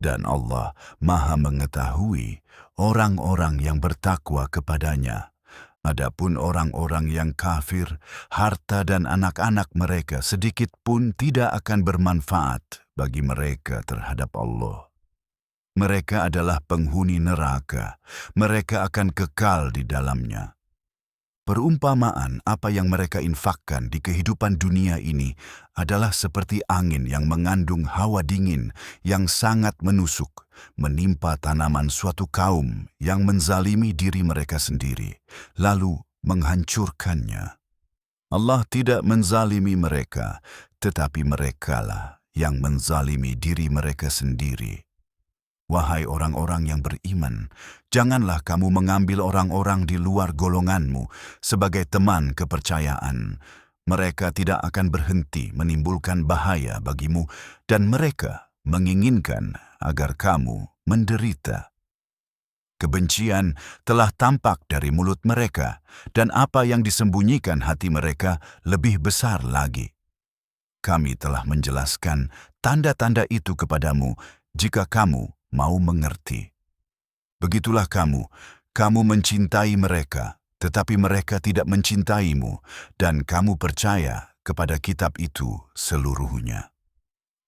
Dan Allah Maha mengetahui orang-orang yang bertakwa kepadanya. Adapun orang-orang yang kafir, harta dan anak-anak mereka sedikit pun tidak akan bermanfaat bagi mereka terhadap Allah. Mereka adalah penghuni neraka, mereka akan kekal di dalamnya. Perumpamaan apa yang mereka infakkan di kehidupan dunia ini adalah seperti angin yang mengandung hawa dingin yang sangat menusuk, menimpa tanaman suatu kaum yang menzalimi diri mereka sendiri, lalu menghancurkannya. Allah tidak menzalimi mereka, tetapi merekalah yang menzalimi diri mereka sendiri. Wahai orang-orang yang beriman, janganlah kamu mengambil orang-orang di luar golonganmu sebagai teman kepercayaan. Mereka tidak akan berhenti menimbulkan bahaya bagimu dan mereka menginginkan agar kamu menderita. Kebencian telah tampak dari mulut mereka dan apa yang disembunyikan hati mereka lebih besar lagi. Kami telah menjelaskan tanda-tanda itu kepadamu jika kamu mau mengerti. Begitulah kamu mencintai mereka, tetapi mereka tidak mencintaimu, dan kamu percaya kepada kitab itu seluruhnya.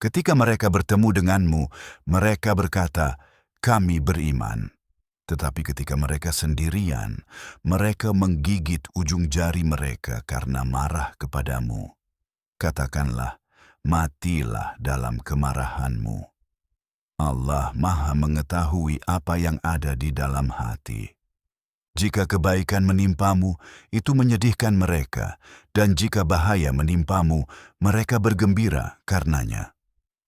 Ketika mereka bertemu denganmu, mereka berkata, kami beriman. Tetapi ketika mereka sendirian, mereka menggigit ujung jari mereka karena marah kepadamu. Katakanlah, matilah dalam kemarahanmu. Allah Maha mengetahui apa yang ada di dalam hati. Jika kebaikan menimpamu, itu menyedihkan mereka, dan jika bahaya menimpamu, mereka bergembira karenanya.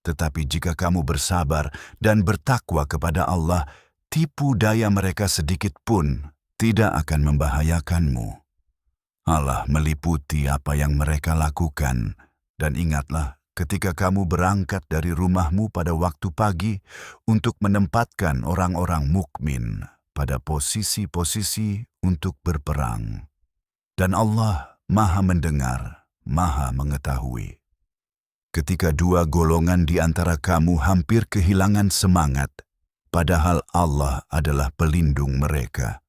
Tetapi jika kamu bersabar dan bertakwa kepada Allah, tipu daya mereka sedikit pun tidak akan membahayakanmu. Allah meliputi apa yang mereka lakukan, dan ingatlah, ketika kamu berangkat dari rumahmu pada waktu pagi untuk menempatkan orang-orang mukmin pada posisi-posisi untuk berperang. Dan Allah Maha mendengar, Maha mengetahui. Ketika dua golongan di antara kamu hampir kehilangan semangat, padahal Allah adalah pelindung mereka.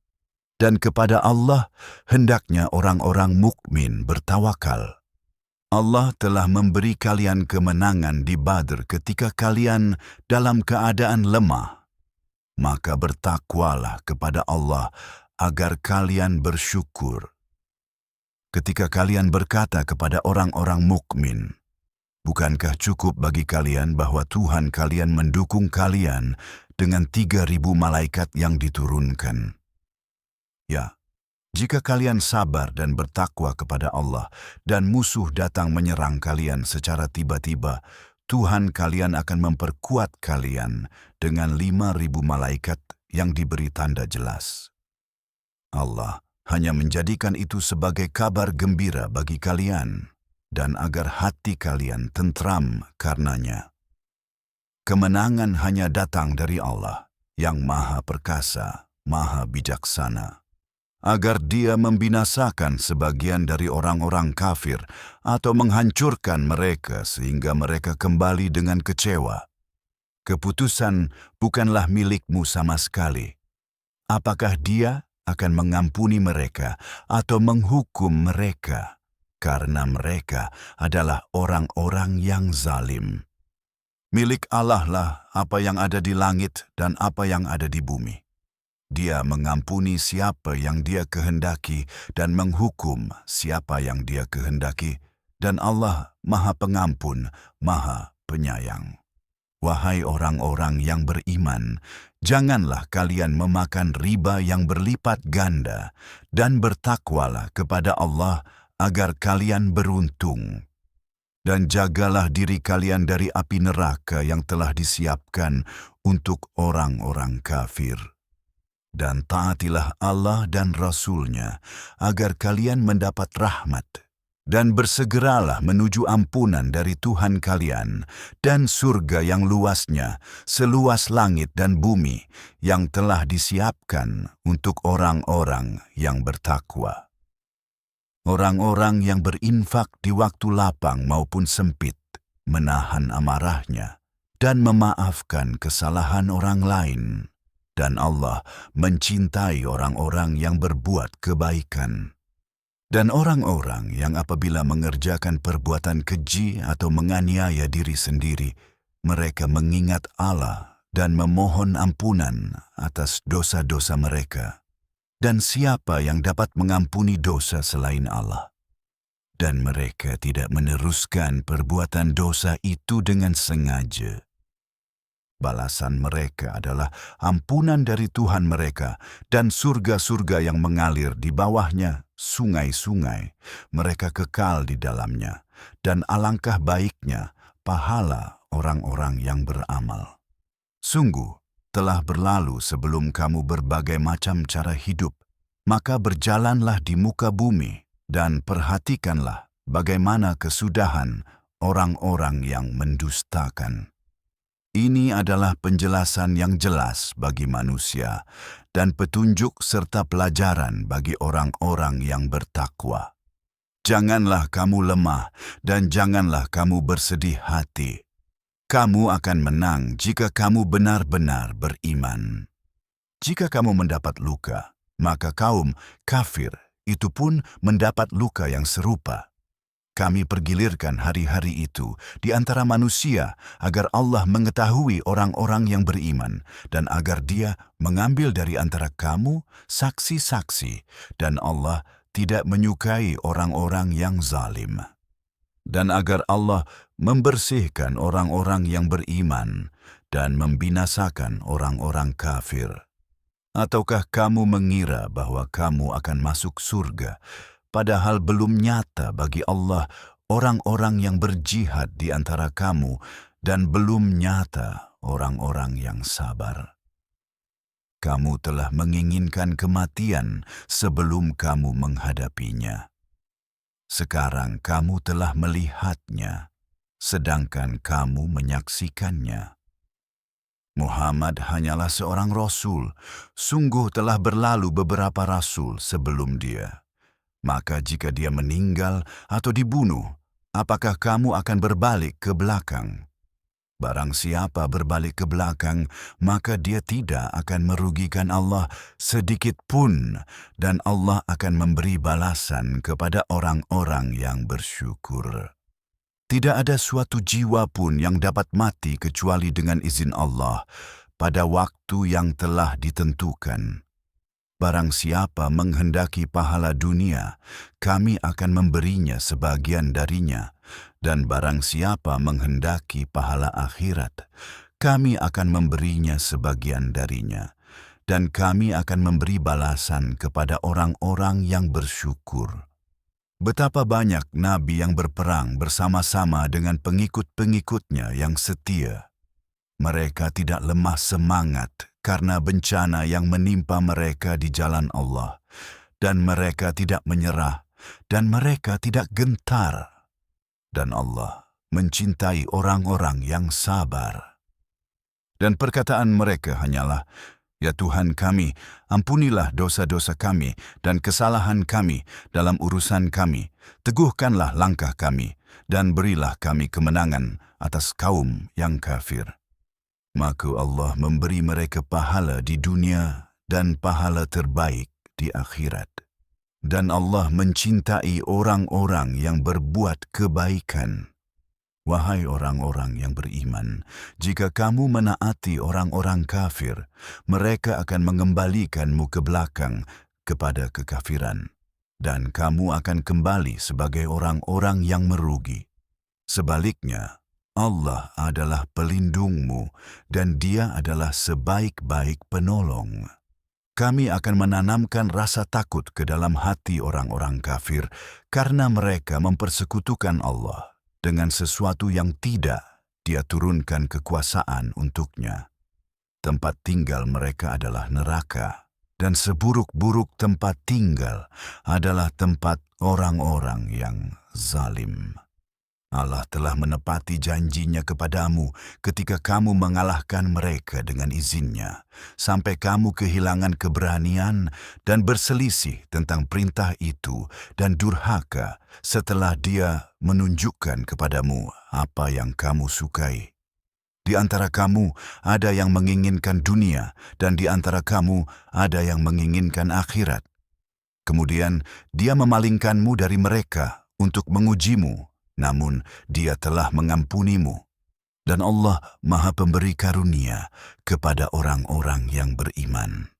Dan kepada Allah hendaknya orang-orang mukmin bertawakal. Allah telah memberi kalian kemenangan di Badr ketika kalian dalam keadaan lemah. Maka bertakwalah kepada Allah agar kalian bersyukur. Ketika kalian berkata kepada orang-orang mukmin, bukankah cukup bagi kalian bahwa Tuhan kalian mendukung kalian dengan 3.000 malaikat yang diturunkan? Ya. Jika kalian sabar dan bertakwa kepada Allah dan musuh datang menyerang kalian secara tiba-tiba, Tuhan kalian akan memperkuat kalian dengan 5.000 malaikat yang diberi tanda jelas. Allah hanya menjadikan itu sebagai kabar gembira bagi kalian dan agar hati kalian tentram karenanya. Kemenangan hanya datang dari Allah yang Maha Perkasa, Maha Bijaksana. Agar Dia membinasakan sebagian dari orang-orang kafir atau menghancurkan mereka sehingga mereka kembali dengan kecewa. Keputusan bukanlah milikmu sama sekali. Apakah Dia akan mengampuni mereka atau menghukum mereka? Karena mereka adalah orang-orang yang zalim. Milik Allah lah apa yang ada di langit dan apa yang ada di bumi. Dia mengampuni siapa yang Dia kehendaki dan menghukum siapa yang Dia kehendaki, dan Allah Maha Pengampun, Maha Penyayang. Wahai orang-orang yang beriman, janganlah kalian memakan riba yang berlipat ganda, dan bertakwalah kepada Allah agar kalian beruntung. Dan jagalah diri kalian dari api neraka yang telah disiapkan untuk orang-orang kafir. Dan taatilah Allah dan Rasul-Nya agar kalian mendapat rahmat. Dan bersegeralah menuju ampunan dari Tuhan kalian dan surga yang luasnya, seluas langit dan bumi, yang telah disiapkan untuk orang-orang yang bertakwa. Orang-orang yang berinfak di waktu lapang maupun sempit, menahan amarahnya, dan memaafkan kesalahan orang lain. Dan Allah mencintai orang-orang yang berbuat kebaikan. Dan orang-orang yang apabila mengerjakan perbuatan keji atau menganiaya diri sendiri, mereka mengingat Allah dan memohon ampunan atas dosa-dosa mereka. Dan siapa yang dapat mengampuni dosa selain Allah? Dan mereka tidak meneruskan perbuatan dosa itu dengan sengaja. Balasan mereka adalah ampunan dari Tuhan mereka dan surga-surga yang mengalir di bawahnya, sungai-sungai. Mereka kekal di dalamnya, dan alangkah baiknya pahala orang-orang yang beramal. Sungguh, telah berlalu sebelum kamu berbagai macam cara hidup, maka berjalanlah di muka bumi dan perhatikanlah bagaimana kesudahan orang-orang yang mendustakan. Ini adalah penjelasan yang jelas bagi manusia dan petunjuk serta pelajaran bagi orang-orang yang bertakwa. Janganlah kamu lemah dan janganlah kamu bersedih hati. Kamu akan menang jika kamu benar-benar beriman. Jika kamu mendapat luka, maka kaum kafir itu pun mendapat luka yang serupa. Kami pergilirkan hari-hari itu di antara manusia agar Allah mengetahui orang-orang yang beriman dan agar Dia mengambil dari antara kamu saksi-saksi dan Allah tidak menyukai orang-orang yang zalim. Dan agar Allah membersihkan orang-orang yang beriman dan membinasakan orang-orang kafir. Ataukah kamu mengira bahwa kamu akan masuk surga, padahal belum nyata bagi Allah orang-orang yang berjihad di antara kamu dan belum nyata orang-orang yang sabar? Kamu telah menginginkan kematian sebelum kamu menghadapinya. Sekarang kamu telah melihatnya, sedangkan kamu menyaksikannya. Muhammad hanyalah seorang rasul, sungguh telah berlalu beberapa rasul sebelum dia. Maka jika dia meninggal atau dibunuh, apakah kamu akan berbalik ke belakang? Barang siapa berbalik ke belakang, maka dia tidak akan merugikan Allah sedikit pun, dan Allah akan memberi balasan kepada orang-orang yang bersyukur. Tidak ada suatu jiwa pun yang dapat mati kecuali dengan izin Allah pada waktu yang telah ditentukan. Barang siapa menghendaki pahala dunia, kami akan memberinya sebagian darinya. Dan barang siapa menghendaki pahala akhirat, kami akan memberinya sebagian darinya. Dan kami akan memberi balasan kepada orang-orang yang bersyukur. Betapa banyak nabi yang berperang bersama-sama dengan pengikut-pengikutnya yang setia. Mereka tidak lemah semangat karena bencana yang menimpa mereka di jalan Allah, dan mereka tidak menyerah, dan mereka tidak gentar. Dan Allah mencintai orang-orang yang sabar. Dan perkataan mereka hanyalah, "Ya Tuhan kami, ampunilah dosa-dosa kami dan kesalahan kami dalam urusan kami. Teguhkanlah langkah kami, dan berilah kami kemenangan atas kaum yang kafir." Maka Allah memberi mereka pahala di dunia dan pahala terbaik di akhirat. Dan Allah mencintai orang-orang yang berbuat kebaikan. Wahai orang-orang yang beriman, jika kamu menaati orang-orang kafir, mereka akan mengembalikanmu ke belakang kepada kekafiran, dan kamu akan kembali sebagai orang-orang yang merugi. Sebaliknya, Allah adalah pelindungmu dan Dia adalah sebaik-baik penolong. Kami akan menanamkan rasa takut ke dalam hati orang-orang kafir karena mereka mempersekutukan Allah dengan sesuatu yang tidak Dia turunkan kekuasaan untuknya. Tempat tinggal mereka adalah neraka, dan seburuk-buruk tempat tinggal adalah tempat orang-orang yang zalim. Allah telah menepati janjinya kepadamu ketika kamu mengalahkan mereka dengan izinnya, sampai kamu kehilangan keberanian dan berselisih tentang perintah itu dan durhaka setelah Dia menunjukkan kepadamu apa yang kamu sukai. Di antara kamu ada yang menginginkan dunia dan di antara kamu ada yang menginginkan akhirat. Kemudian Dia memalingkanmu dari mereka untuk mengujimu, namun Dia telah mengampunimu. Dan Allah Maha Pemberi karunia kepada orang-orang yang beriman.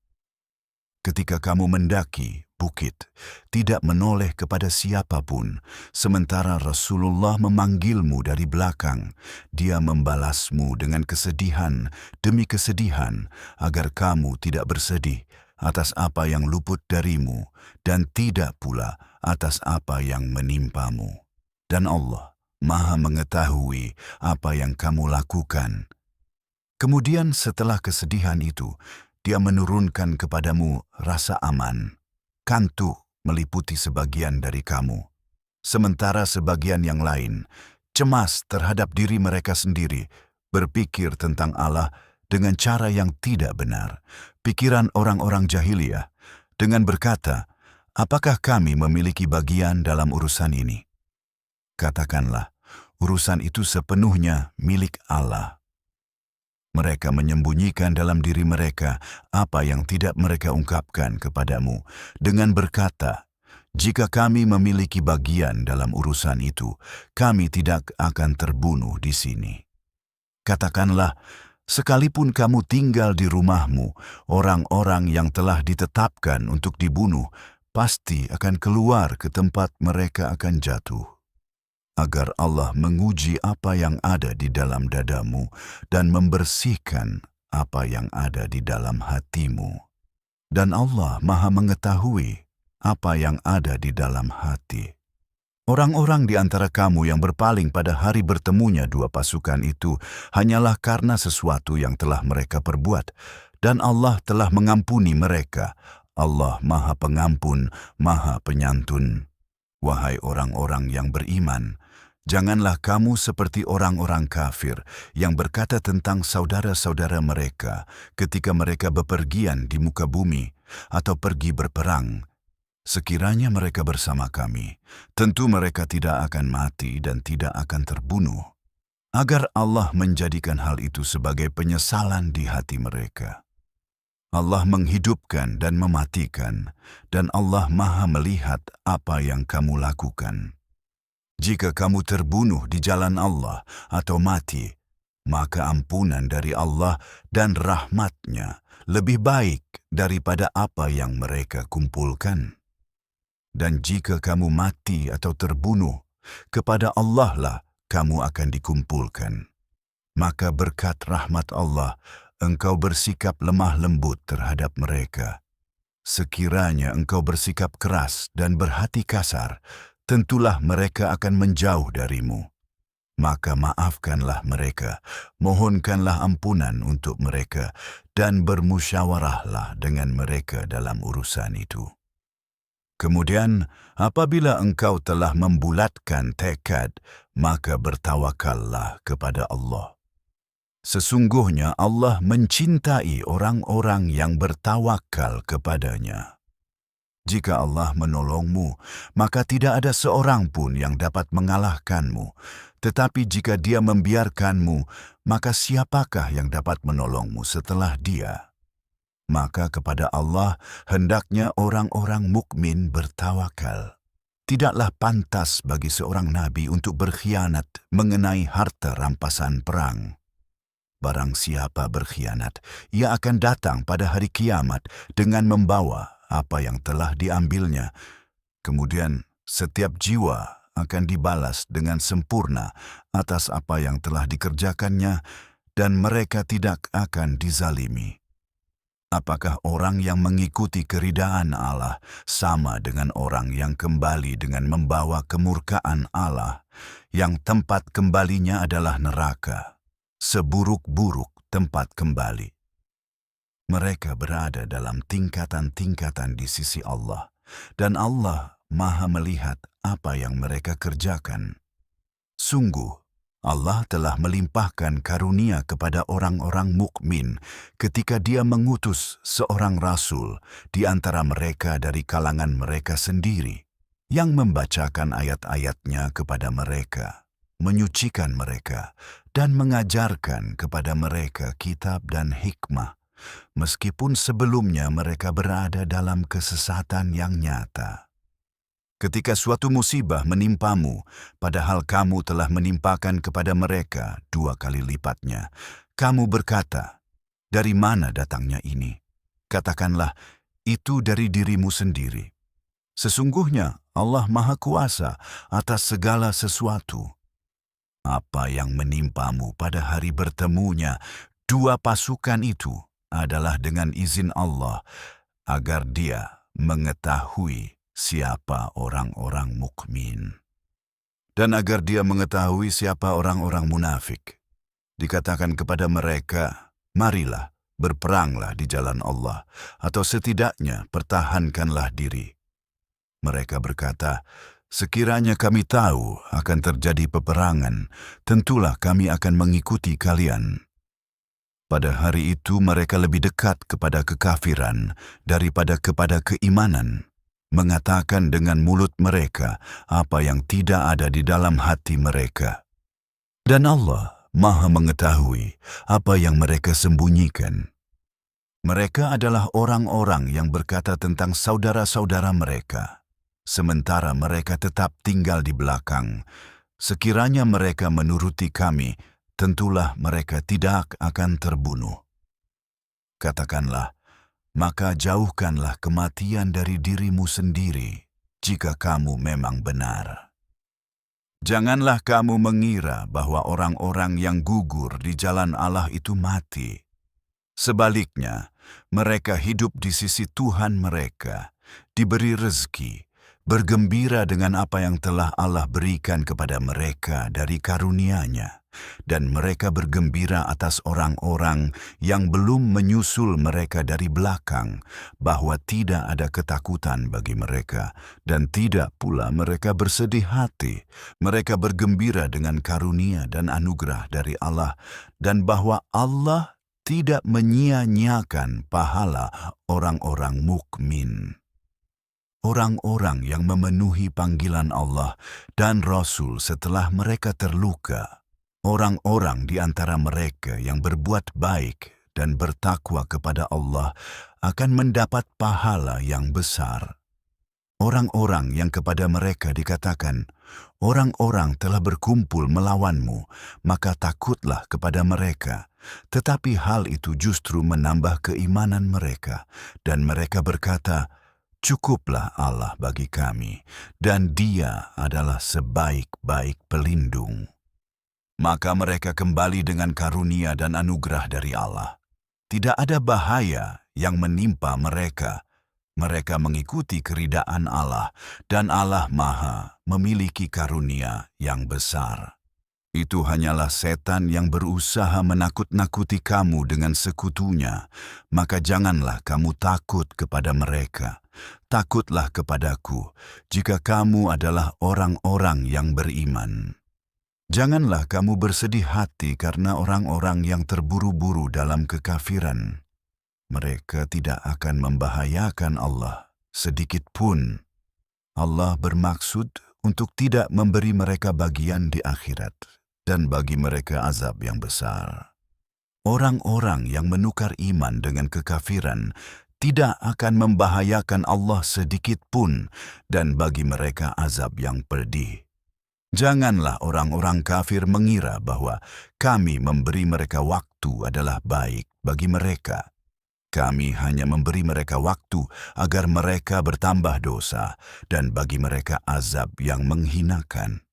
Ketika kamu mendaki bukit, tidak menoleh kepada siapapun, sementara Rasulullah memanggilmu dari belakang, Dia membalasmu dengan kesedihan demi kesedihan, agar kamu tidak bersedih atas apa yang luput darimu, dan tidak pula atas apa yang menimpamu. Dan Allah Maha mengetahui apa yang kamu lakukan. Kemudian setelah kesedihan itu, Dia menurunkan kepadamu rasa aman. Kantuk meliputi sebagian dari kamu. Sementara sebagian yang lain cemas terhadap diri mereka sendiri, berpikir tentang Allah dengan cara yang tidak benar. Pikiran orang-orang jahiliyah dengan berkata, apakah kami memiliki bagian dalam urusan ini? Katakanlah, urusan itu sepenuhnya milik Allah. Mereka menyembunyikan dalam diri mereka apa yang tidak mereka ungkapkan kepadamu dengan berkata, jika kami memiliki bagian dalam urusan itu, kami tidak akan terbunuh di sini. Katakanlah, sekalipun kamu tinggal di rumahmu, orang-orang yang telah ditetapkan untuk dibunuh pasti akan keluar ke tempat mereka akan jatuh, agar Allah menguji apa yang ada di dalam dadamu dan membersihkan apa yang ada di dalam hatimu. Dan Allah Maha mengetahui apa yang ada di dalam hati. Orang-orang di antara kamu yang berpaling pada hari bertemunya dua pasukan itu hanyalah karena sesuatu yang telah mereka perbuat, dan Allah telah mengampuni mereka. Allah Maha Pengampun, Maha Penyantun. Wahai orang-orang yang beriman, janganlah kamu seperti orang-orang kafir yang berkata tentang saudara-saudara mereka ketika mereka bepergian di muka bumi atau pergi berperang. Sekiranya mereka bersama kami, tentu mereka tidak akan mati dan tidak akan terbunuh, agar Allah menjadikan hal itu sebagai penyesalan di hati mereka. Allah menghidupkan dan mematikan, dan Allah Maha melihat apa yang kamu lakukan. Jika kamu terbunuh di jalan Allah atau mati, maka ampunan dari Allah dan rahmat-Nya lebih baik daripada apa yang mereka kumpulkan. Dan jika kamu mati atau terbunuh, kepada Allah lah kamu akan dikumpulkan. Maka berkat rahmat Allah, engkau bersikap lemah lembut terhadap mereka. Sekiranya engkau bersikap keras dan berhati kasar, tentulah mereka akan menjauh darimu. Maka maafkanlah mereka, mohonkanlah ampunan untuk mereka, dan bermusyawarahlah dengan mereka dalam urusan itu. Kemudian, apabila engkau telah membulatkan tekad, maka bertawakallah kepada Allah. Sesungguhnya Allah mencintai orang-orang yang bertawakal kepadanya. Jika Allah menolongmu, maka tidak ada seorang pun yang dapat mengalahkanmu. Tetapi jika Dia membiarkanmu, maka siapakah yang dapat menolongmu setelah Dia? Maka kepada Allah hendaknya orang-orang mukmin bertawakal. Tidaklah pantas bagi seorang nabi untuk berkhianat mengenai harta rampasan perang. Barang siapa berkhianat, ia akan datang pada hari kiamat dengan membawa apa yang telah diambilnya. Kemudian setiap jiwa akan dibalas dengan sempurna atas apa yang telah dikerjakannya dan mereka tidak akan dizalimi. Apakah orang yang mengikuti keridaan Allah sama dengan orang yang kembali dengan membawa kemurkaan Allah, yang tempat kembalinya adalah neraka, seburuk-buruk tempat kembali? Mereka berada dalam tingkatan-tingkatan di sisi Allah, dan Allah Maha melihat apa yang mereka kerjakan. Sungguh, Allah telah melimpahkan karunia kepada orang-orang mukmin ketika Dia mengutus seorang rasul di antara mereka dari kalangan mereka sendiri, yang membacakan ayat-ayatnya kepada mereka, menyucikan mereka, dan mengajarkan kepada mereka kitab dan hikmah, meskipun sebelumnya mereka berada dalam kesesatan yang nyata. Ketika suatu musibah menimpamu, padahal kamu telah menimpakan kepada mereka 2 kali lipatnya, kamu berkata, "Dari mana datangnya ini?" Katakanlah, "Itu dari dirimu sendiri." Sesungguhnya Allah Maha Kuasa atas segala sesuatu. Apa yang menimpamu pada hari bertemunya 2 pasukan itu adalah dengan izin Allah, agar Dia mengetahui siapa orang-orang mukmin, dan agar Dia mengetahui siapa orang-orang munafik. Dikatakan kepada mereka, "Marilah, berperanglah di jalan Allah, atau setidaknya pertahankanlah diri." Mereka berkata, "Sekiranya kami tahu akan terjadi peperangan, tentulah kami akan mengikuti kalian." Pada hari itu mereka lebih dekat kepada kekafiran daripada kepada keimanan, mengatakan dengan mulut mereka apa yang tidak ada di dalam hati mereka. Dan Allah Maha mengetahui apa yang mereka sembunyikan. Mereka adalah orang-orang yang berkata tentang saudara-saudara mereka, sementara mereka tetap tinggal di belakang, "Sekiranya mereka menuruti kami, tentulah mereka tidak akan terbunuh." Katakanlah, "Maka jauhkanlah kematian dari dirimu sendiri, jika kamu memang benar. Janganlah kamu mengira bahwa orang-orang yang gugur di jalan Allah itu mati. Sebaliknya, mereka hidup di sisi Tuhan mereka, diberi rezeki, bergembira dengan apa yang telah Allah berikan kepada mereka dari karunia-Nya, dan mereka bergembira atas orang-orang yang belum menyusul mereka dari belakang, bahwa tidak ada ketakutan bagi mereka, dan tidak pula mereka bersedih hati. Mereka bergembira dengan karunia dan anugerah dari Allah, dan bahwa Allah tidak menyia-nyiakan pahala orang-orang mukmin. Orang-orang yang memenuhi panggilan Allah dan Rasul setelah mereka terluka, orang-orang di antara mereka yang berbuat baik dan bertakwa kepada Allah akan mendapat pahala yang besar. Orang-orang yang kepada mereka dikatakan, "Orang-orang telah berkumpul melawanmu, maka takutlah kepada mereka." Tetapi hal itu justru menambah keimanan mereka, dan mereka berkata, "Cukuplah Allah bagi kami, dan Dia adalah sebaik-baik pelindung." Maka mereka kembali dengan karunia dan anugerah dari Allah. Tidak ada bahaya yang menimpa mereka. Mereka mengikuti keridaan Allah, dan Allah Maha memiliki karunia yang besar. Itu hanyalah setan yang berusaha menakut-nakuti kamu dengan sekutunya, maka janganlah kamu takut kepada mereka. Takutlah kepadaku jika kamu adalah orang-orang yang beriman. Janganlah kamu bersedih hati karena orang-orang yang terburu-buru dalam kekafiran. Mereka tidak akan membahayakan Allah sedikit pun. Allah bermaksud untuk tidak memberi mereka bagian di akhirat, dan bagi mereka azab yang besar. Orang-orang yang menukar iman dengan kekafiran tidak akan membahayakan Allah sedikit pun dan bagi mereka azab yang pedih. Janganlah orang-orang kafir mengira bahwa kami memberi mereka waktu adalah baik bagi mereka. Kami hanya memberi mereka waktu agar mereka bertambah dosa dan bagi mereka azab yang menghinakan.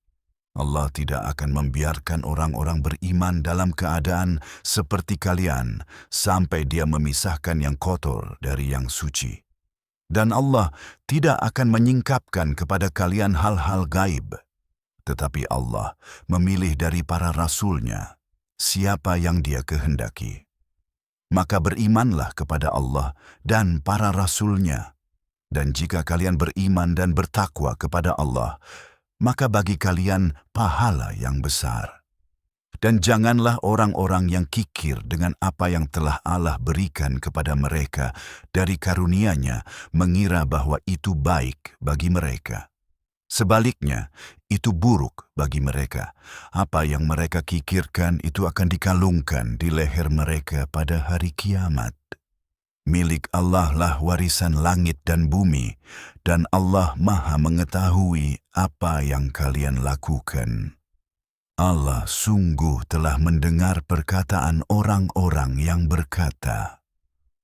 Allah tidak akan membiarkan orang-orang beriman dalam keadaan seperti kalian sampai Dia memisahkan yang kotor dari yang suci. Dan Allah tidak akan menyingkapkan kepada kalian hal-hal gaib. Tetapi Allah memilih dari para rasul-Nya siapa yang Dia kehendaki. Maka berimanlah kepada Allah dan para rasul-Nya. Dan jika kalian beriman dan bertakwa kepada Allah, maka bagi kalian pahala yang besar. Dan janganlah orang-orang yang kikir dengan apa yang telah Allah berikan kepada mereka dari karunia-Nya mengira bahwa itu baik bagi mereka. Sebaliknya, itu buruk bagi mereka. Apa yang mereka kikirkan itu akan dikalungkan di leher mereka pada hari kiamat. Milik Allah lah warisan langit dan bumi, dan Allah Maha mengetahui apa yang kalian lakukan. Allah sungguh telah mendengar perkataan orang-orang yang berkata,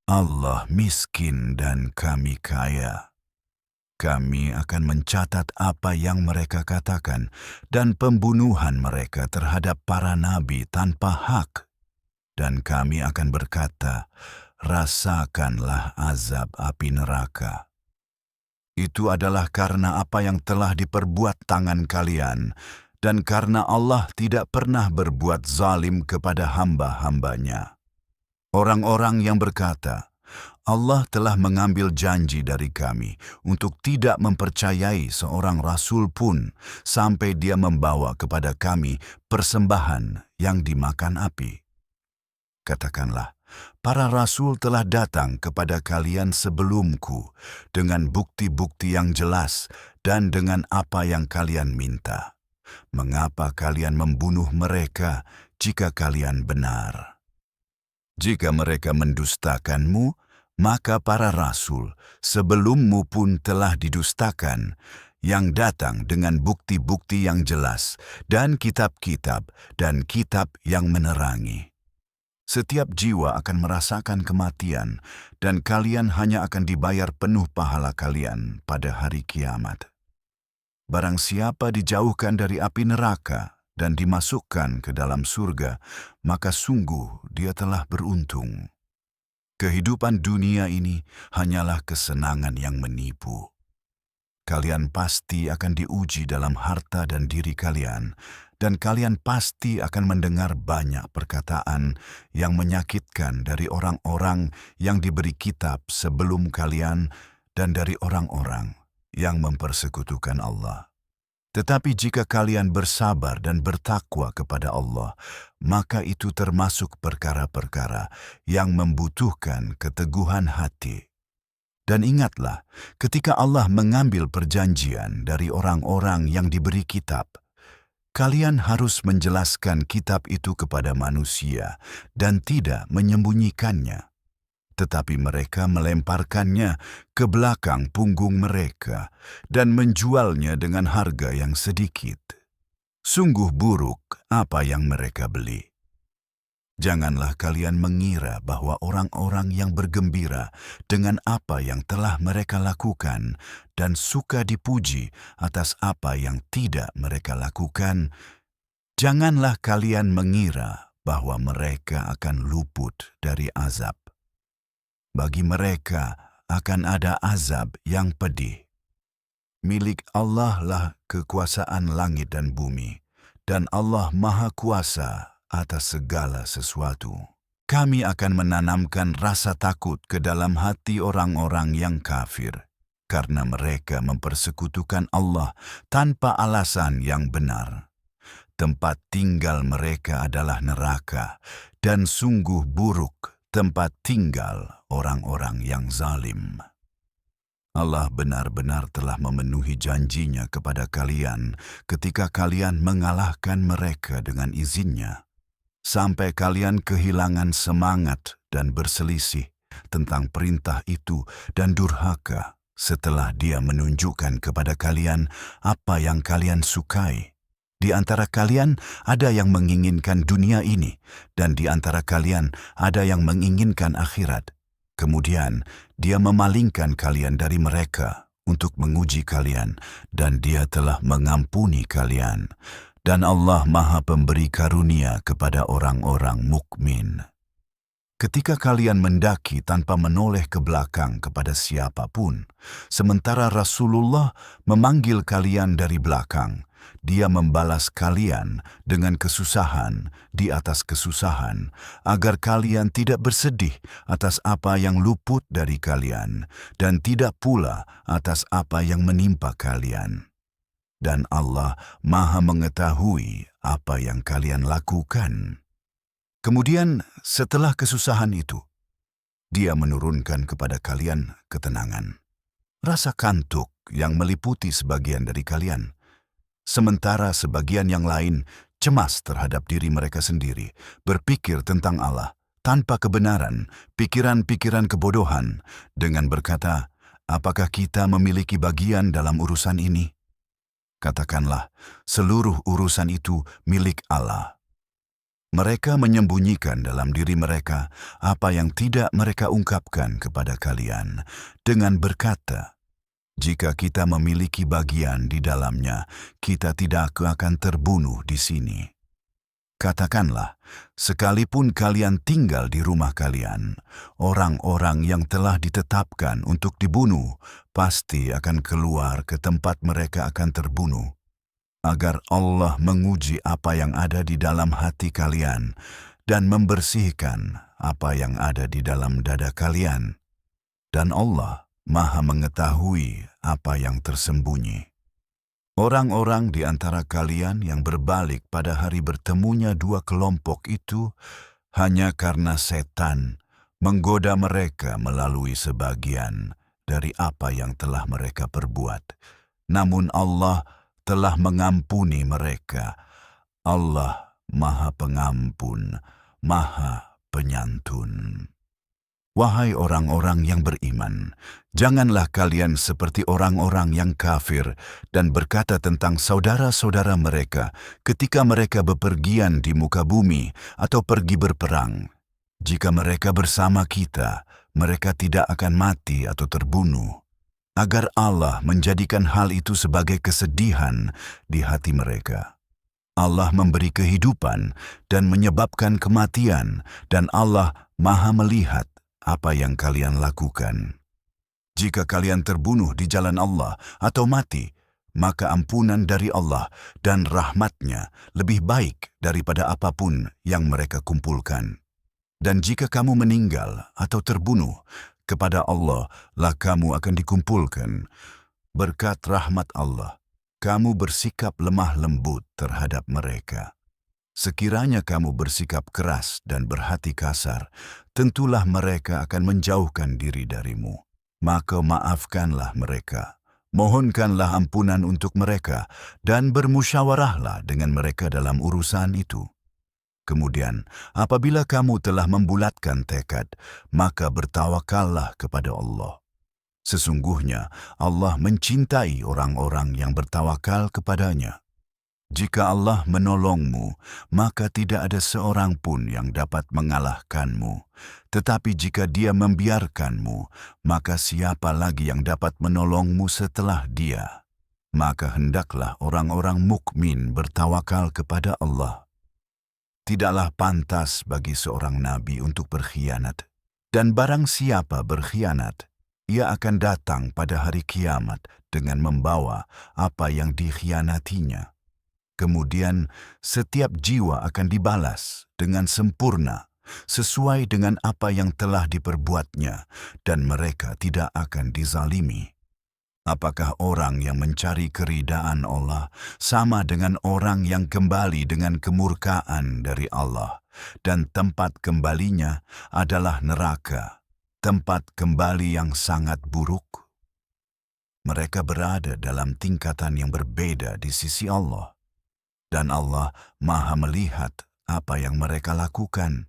Allah miskin dan kami kaya. Kami akan mencatat apa yang mereka katakan dan pembunuhan mereka terhadap para nabi tanpa hak. Dan kami akan berkata, rasakanlah azab api neraka. Itu adalah karena apa yang telah diperbuat tangan kalian, dan karena Allah tidak pernah berbuat zalim kepada hamba-hambanya. Orang-orang yang berkata, Allah telah mengambil janji dari kami untuk tidak mempercayai seorang rasul pun sampai Dia membawa kepada kami persembahan yang dimakan api. Katakanlah, para rasul telah datang kepada kalian sebelumku dengan bukti-bukti yang jelas dan dengan apa yang kalian minta. Mengapa kalian membunuh mereka jika kalian benar? Jika mereka mendustakanmu, maka para rasul sebelummu pun telah didustakan, yang datang dengan bukti-bukti yang jelas dan kitab-kitab dan kitab yang menerangi. Setiap jiwa akan merasakan kematian, dan kalian hanya akan dibayar penuh pahala kalian pada hari kiamat. Barang siapa dijauhkan dari api neraka dan dimasukkan ke dalam surga, maka sungguh dia telah beruntung. Kehidupan dunia ini hanyalah kesenangan yang menipu. Kalian pasti akan diuji dalam harta dan diri kalian, dan kalian pasti akan mendengar banyak perkataan yang menyakitkan dari orang-orang yang diberi kitab sebelum kalian dan dari orang-orang yang mempersekutukan Allah. Tetapi jika kalian bersabar dan bertakwa kepada Allah, maka itu termasuk perkara-perkara yang membutuhkan keteguhan hati. Dan ingatlah, ketika Allah mengambil perjanjian dari orang-orang yang diberi kitab, kalian harus menjelaskan kitab itu kepada manusia dan tidak menyembunyikannya. Tetapi mereka melemparkannya ke belakang punggung mereka dan menjualnya dengan harga yang sedikit. Sungguh buruk apa yang mereka beli. Janganlah kalian mengira bahwa orang-orang yang bergembira dengan apa yang telah mereka lakukan dan suka dipuji atas apa yang tidak mereka lakukan, janganlah kalian mengira bahwa mereka akan luput dari azab. Bagi mereka akan ada azab yang pedih. Milik Allah lah kekuasaan langit dan bumi, dan Allah Maha Kuasa atas segala sesuatu. Kami akan menanamkan rasa takut ke dalam hati orang-orang yang kafir, karena mereka mempersekutukan Allah tanpa alasan yang benar. Tempat tinggal mereka adalah neraka, dan sungguh buruk tempat tinggal orang-orang yang zalim. Allah benar-benar telah memenuhi janjinya kepada kalian ketika kalian mengalahkan mereka dengan izinnya, sampai kalian kehilangan semangat dan berselisih, tentang perintah itu dan durhaka setelah Dia menunjukkan kepada kalian apa yang kalian sukai. Di antara kalian ada yang menginginkan dunia ini, dan di antara kalian ada yang menginginkan akhirat. Kemudian Dia memalingkan kalian dari mereka untuk menguji kalian, dan Dia telah mengampuni kalian. Dan Allah Maha Pemberi karunia kepada orang-orang mukmin. Ketika kalian mendaki tanpa menoleh ke belakang kepada siapapun, sementara Rasulullah memanggil kalian dari belakang, Dia membalas kalian dengan kesusahan di atas kesusahan, agar kalian tidak bersedih atas apa yang luput dari kalian, dan tidak pula atas apa yang menimpa kalian. Dan Allah Maha mengetahui apa yang kalian lakukan. Kemudian, setelah kesusahan itu, Dia menurunkan kepada kalian ketenangan. Rasa kantuk yang meliputi sebagian dari kalian, sementara sebagian yang lain cemas terhadap diri mereka sendiri, berpikir tentang Allah tanpa kebenaran, pikiran-pikiran kebodohan, dengan berkata, "Apakah kita memiliki bagian dalam urusan ini?" Katakanlah, seluruh urusan itu milik Allah. Mereka menyembunyikan dalam diri mereka apa yang tidak mereka ungkapkan kepada kalian dengan berkata, "Jika kita memiliki bagian di dalamnya, kita tidak akan terbunuh di sini." Katakanlah, sekalipun kalian tinggal di rumah kalian, orang-orang yang telah ditetapkan untuk dibunuh pasti akan keluar ke tempat mereka akan terbunuh, agar Allah menguji apa yang ada di dalam hati kalian dan membersihkan apa yang ada di dalam dada kalian. Dan Allah Maha mengetahui apa yang tersembunyi. Orang-orang di antara kalian yang berbalik pada hari bertemunya dua kelompok itu hanya karena setan menggoda mereka melalui sebagian dari apa yang telah mereka perbuat. Namun Allah telah mengampuni mereka. Allah Maha Pengampun, Maha Penyantun. Wahai orang-orang yang beriman, janganlah kalian seperti orang-orang yang kafir dan berkata tentang saudara-saudara mereka ketika mereka bepergian di muka bumi atau pergi berperang. Jika mereka bersama kita, mereka tidak akan mati atau terbunuh, agar Allah menjadikan hal itu sebagai kesedihan di hati mereka. Allah memberi kehidupan dan menyebabkan kematian, dan Allah Maha melihat apa yang kalian lakukan. Jika kalian terbunuh di jalan Allah atau mati, maka ampunan dari Allah dan rahmat-Nya lebih baik daripada apapun yang mereka kumpulkan. Dan jika kamu meninggal atau terbunuh, kepada Allah lah kamu akan dikumpulkan. Berkat rahmat Allah, kamu bersikap lemah lembut terhadap mereka. Sekiranya kamu bersikap keras dan berhati kasar, tentulah mereka akan menjauhkan diri darimu. Maka maafkanlah mereka, mohonkanlah ampunan untuk mereka, dan bermusyawarahlah dengan mereka dalam urusan itu. Kemudian, apabila kamu telah membulatkan tekad, maka bertawakallah kepada Allah. Sesungguhnya Allah mencintai orang-orang yang bertawakal kepadanya. Jika Allah menolongmu, maka tidak ada seorang pun yang dapat mengalahkanmu. Tetapi jika Dia membiarkanmu, maka siapa lagi yang dapat menolongmu setelah Dia? Maka hendaklah orang-orang mukmin bertawakal kepada Allah. Tidaklah pantas bagi seorang nabi untuk berkhianat. Dan barang siapa berkhianat, ia akan datang pada hari kiamat dengan membawa apa yang dikhianatinya. Kemudian setiap jiwa akan dibalas dengan sempurna sesuai dengan apa yang telah diperbuatnya, dan mereka tidak akan dizalimi. Apakah orang yang mencari keridaan Allah sama dengan orang yang kembali dengan kemurkaan dari Allah, dan tempat kembalinya adalah neraka, tempat kembali yang sangat buruk? Mereka berada dalam tingkatan yang berbeda di sisi Allah. Dan Allah Maha melihat apa yang mereka lakukan.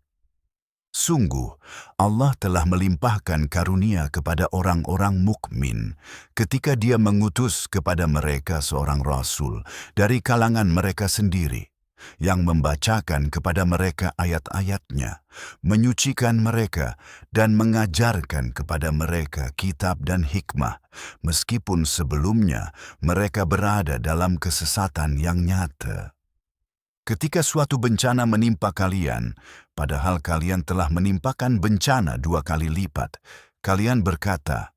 Sungguh, Allah telah melimpahkan karunia kepada orang-orang mukmin ketika Dia mengutus kepada mereka seorang rasul dari kalangan mereka sendiri, yang membacakan kepada mereka ayat-ayatnya, menyucikan mereka, dan mengajarkan kepada mereka kitab dan hikmah, meskipun sebelumnya mereka berada dalam kesesatan yang nyata. Ketika suatu bencana menimpa kalian, padahal kalian telah menimpakan bencana 2 kali lipat, kalian berkata,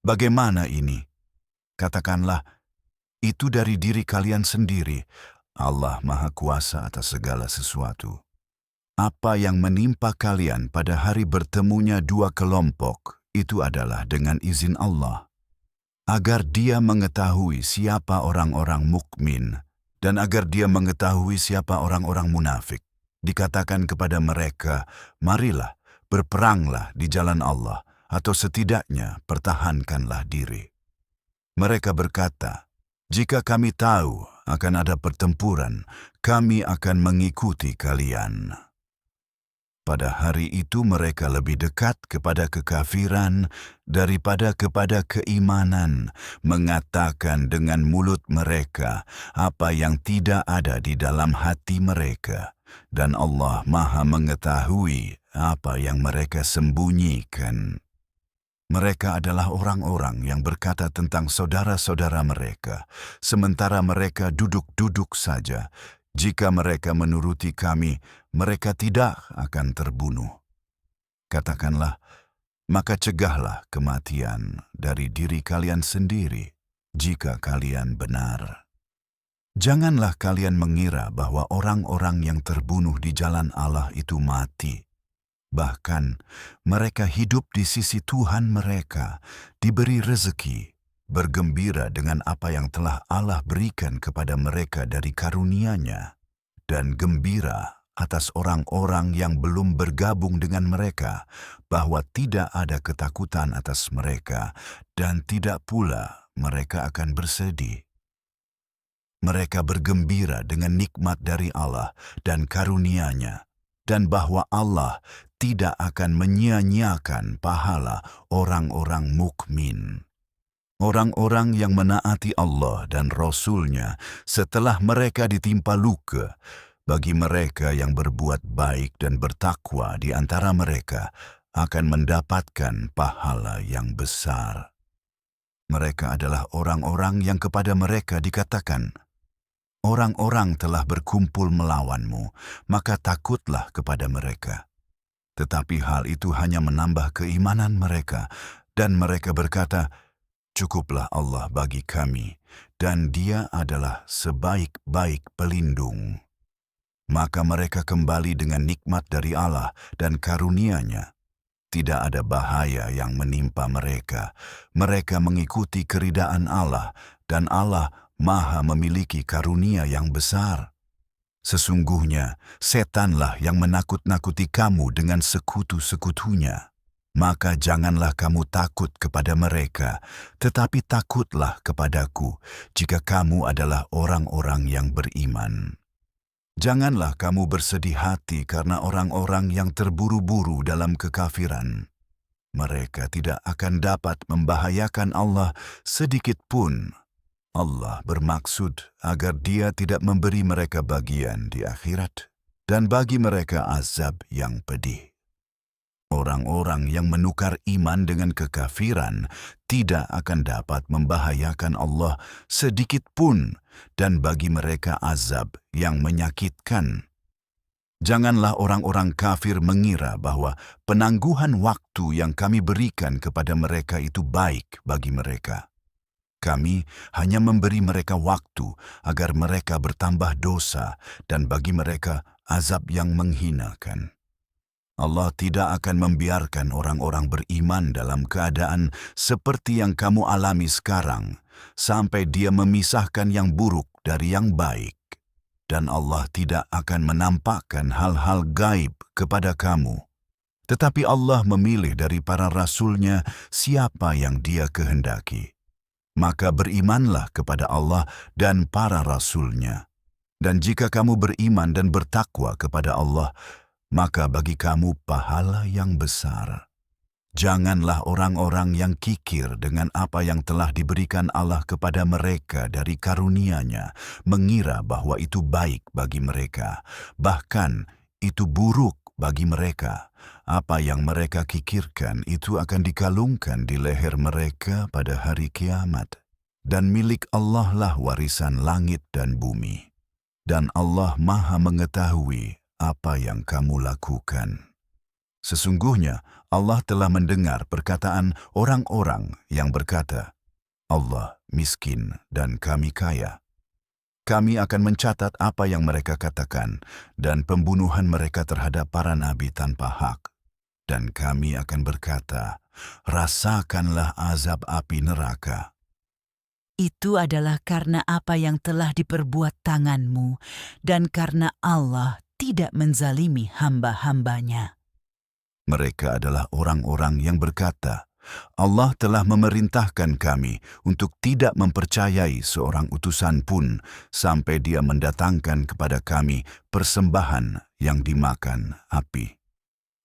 "Bagaimana ini?" Katakanlah, "Itu dari diri kalian sendiri. Allah Maha Kuasa atas segala sesuatu." Apa yang menimpa kalian pada hari bertemunya 2 kelompok, itu adalah dengan izin Allah, agar Dia mengetahui siapa orang-orang mukmin, dan agar Dia mengetahui siapa orang-orang munafik. Dikatakan kepada mereka, "Marilah, berperanglah di jalan Allah, atau setidaknya pertahankanlah diri." Mereka berkata, "Jika kami tahu akan ada pertempuran, kami akan mengikuti kalian." Pada hari itu mereka lebih dekat kepada kekafiran daripada kepada keimanan, mengatakan dengan mulut mereka apa yang tidak ada di dalam hati mereka, dan Allah Maha mengetahui apa yang mereka sembunyikan. Mereka adalah orang-orang yang berkata tentang saudara-saudara mereka, sementara mereka duduk-duduk saja, "Jika mereka menuruti kami, mereka tidak akan terbunuh." Katakanlah, maka cegahlah kematian dari diri kalian sendiri, jika kalian benar. Janganlah kalian mengira bahwa orang-orang yang terbunuh di jalan Allah itu mati. Bahkan, mereka hidup di sisi Tuhan mereka, diberi rezeki, bergembira dengan apa yang telah Allah berikan kepada mereka dari karunia-Nya, dan gembira atas orang-orang yang belum bergabung dengan mereka, bahwa tidak ada ketakutan atas mereka, dan tidak pula mereka akan bersedih. Mereka bergembira dengan nikmat dari Allah dan karunia-Nya, dan bahwa Allah tidak akan menyia-nyiakan pahala orang-orang mukmin. Orang-orang yang menaati Allah dan Rasul-Nya setelah mereka ditimpa luka, bagi mereka yang berbuat baik dan bertakwa di antara mereka akan mendapatkan pahala yang besar. Mereka adalah orang-orang yang kepada mereka dikatakan, "Orang-orang telah berkumpul melawanmu, maka takutlah kepada mereka." Tetapi hal itu hanya menambah keimanan mereka, dan mereka berkata, "Cukuplah Allah bagi kami, dan Dia adalah sebaik-baik pelindung." Maka mereka kembali dengan nikmat dari Allah dan karunia-Nya. Tidak ada bahaya yang menimpa mereka. Mereka mengikuti keridaan Allah, dan Allah Maha memiliki karunia yang besar. Sesungguhnya, setanlah yang menakut-nakuti kamu dengan sekutu-sekutunya. Maka janganlah kamu takut kepada mereka, tetapi takutlah kepadaku jika kamu adalah orang-orang yang beriman. Janganlah kamu bersedih hati karena orang-orang yang terburu-buru dalam kekafiran. Mereka tidak akan dapat membahayakan Allah sedikit pun. Allah bermaksud agar Dia tidak memberi mereka bagian di akhirat, dan bagi mereka azab yang pedih. Orang-orang yang menukar iman dengan kekafiran tidak akan dapat membahayakan Allah sedikit pun, dan bagi mereka azab yang menyakitkan. Janganlah orang-orang kafir mengira bahwa penangguhan waktu yang kami berikan kepada mereka itu baik bagi mereka. Kami hanya memberi mereka waktu agar mereka bertambah dosa, dan bagi mereka azab yang menghinakan. Allah tidak akan membiarkan orang-orang beriman dalam keadaan seperti yang kamu alami sekarang, sampai Dia memisahkan yang buruk dari yang baik. Dan Allah tidak akan menampakkan hal-hal gaib kepada kamu. Tetapi Allah memilih dari para rasul-Nya siapa yang Dia kehendaki. Maka berimanlah kepada Allah dan para rasul-Nya. Dan jika kamu beriman dan bertakwa kepada Allah, maka bagi kamu pahala yang besar. Janganlah orang-orang yang kikir dengan apa yang telah diberikan Allah kepada mereka dari karunia-Nya mengira bahwa itu baik bagi mereka, bahkan itu buruk bagi mereka. Apa yang mereka kikirkan itu akan dikalungkan di leher mereka pada hari kiamat. Dan milik Allah lah warisan langit dan bumi. Dan Allah Maha mengetahui apa yang kamu lakukan. Sesungguhnya Allah telah mendengar perkataan orang-orang yang berkata, Allah miskin dan kami kaya. Kami akan mencatat apa yang mereka katakan dan pembunuhan mereka terhadap para nabi tanpa hak. Dan kami akan berkata, rasakanlah azab api neraka. Itu adalah karena apa yang telah diperbuat tanganmu dan karena Allah tidak menzalimi hamba-hambanya. Mereka adalah orang-orang yang berkata, Allah telah memerintahkan kami untuk tidak mempercayai seorang utusan pun sampai Dia mendatangkan kepada kami persembahan yang dimakan api.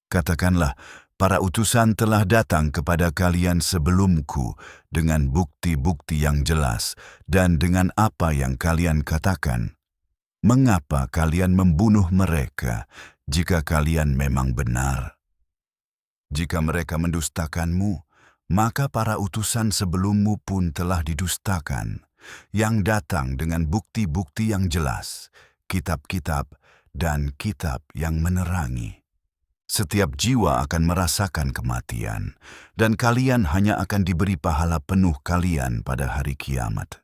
Katakanlah, para utusan telah datang kepada kalian sebelumku dengan bukti-bukti yang jelas dan dengan apa yang kalian katakan. Mengapa kalian membunuh mereka jika kalian memang benar? Jika mereka mendustakanmu, maka para utusan sebelummu pun telah didustakan, yang datang dengan bukti-bukti yang jelas, kitab-kitab dan kitab yang menerangi. Setiap jiwa akan merasakan kematian, dan kalian hanya akan diberi pahala penuh kalian pada hari kiamat.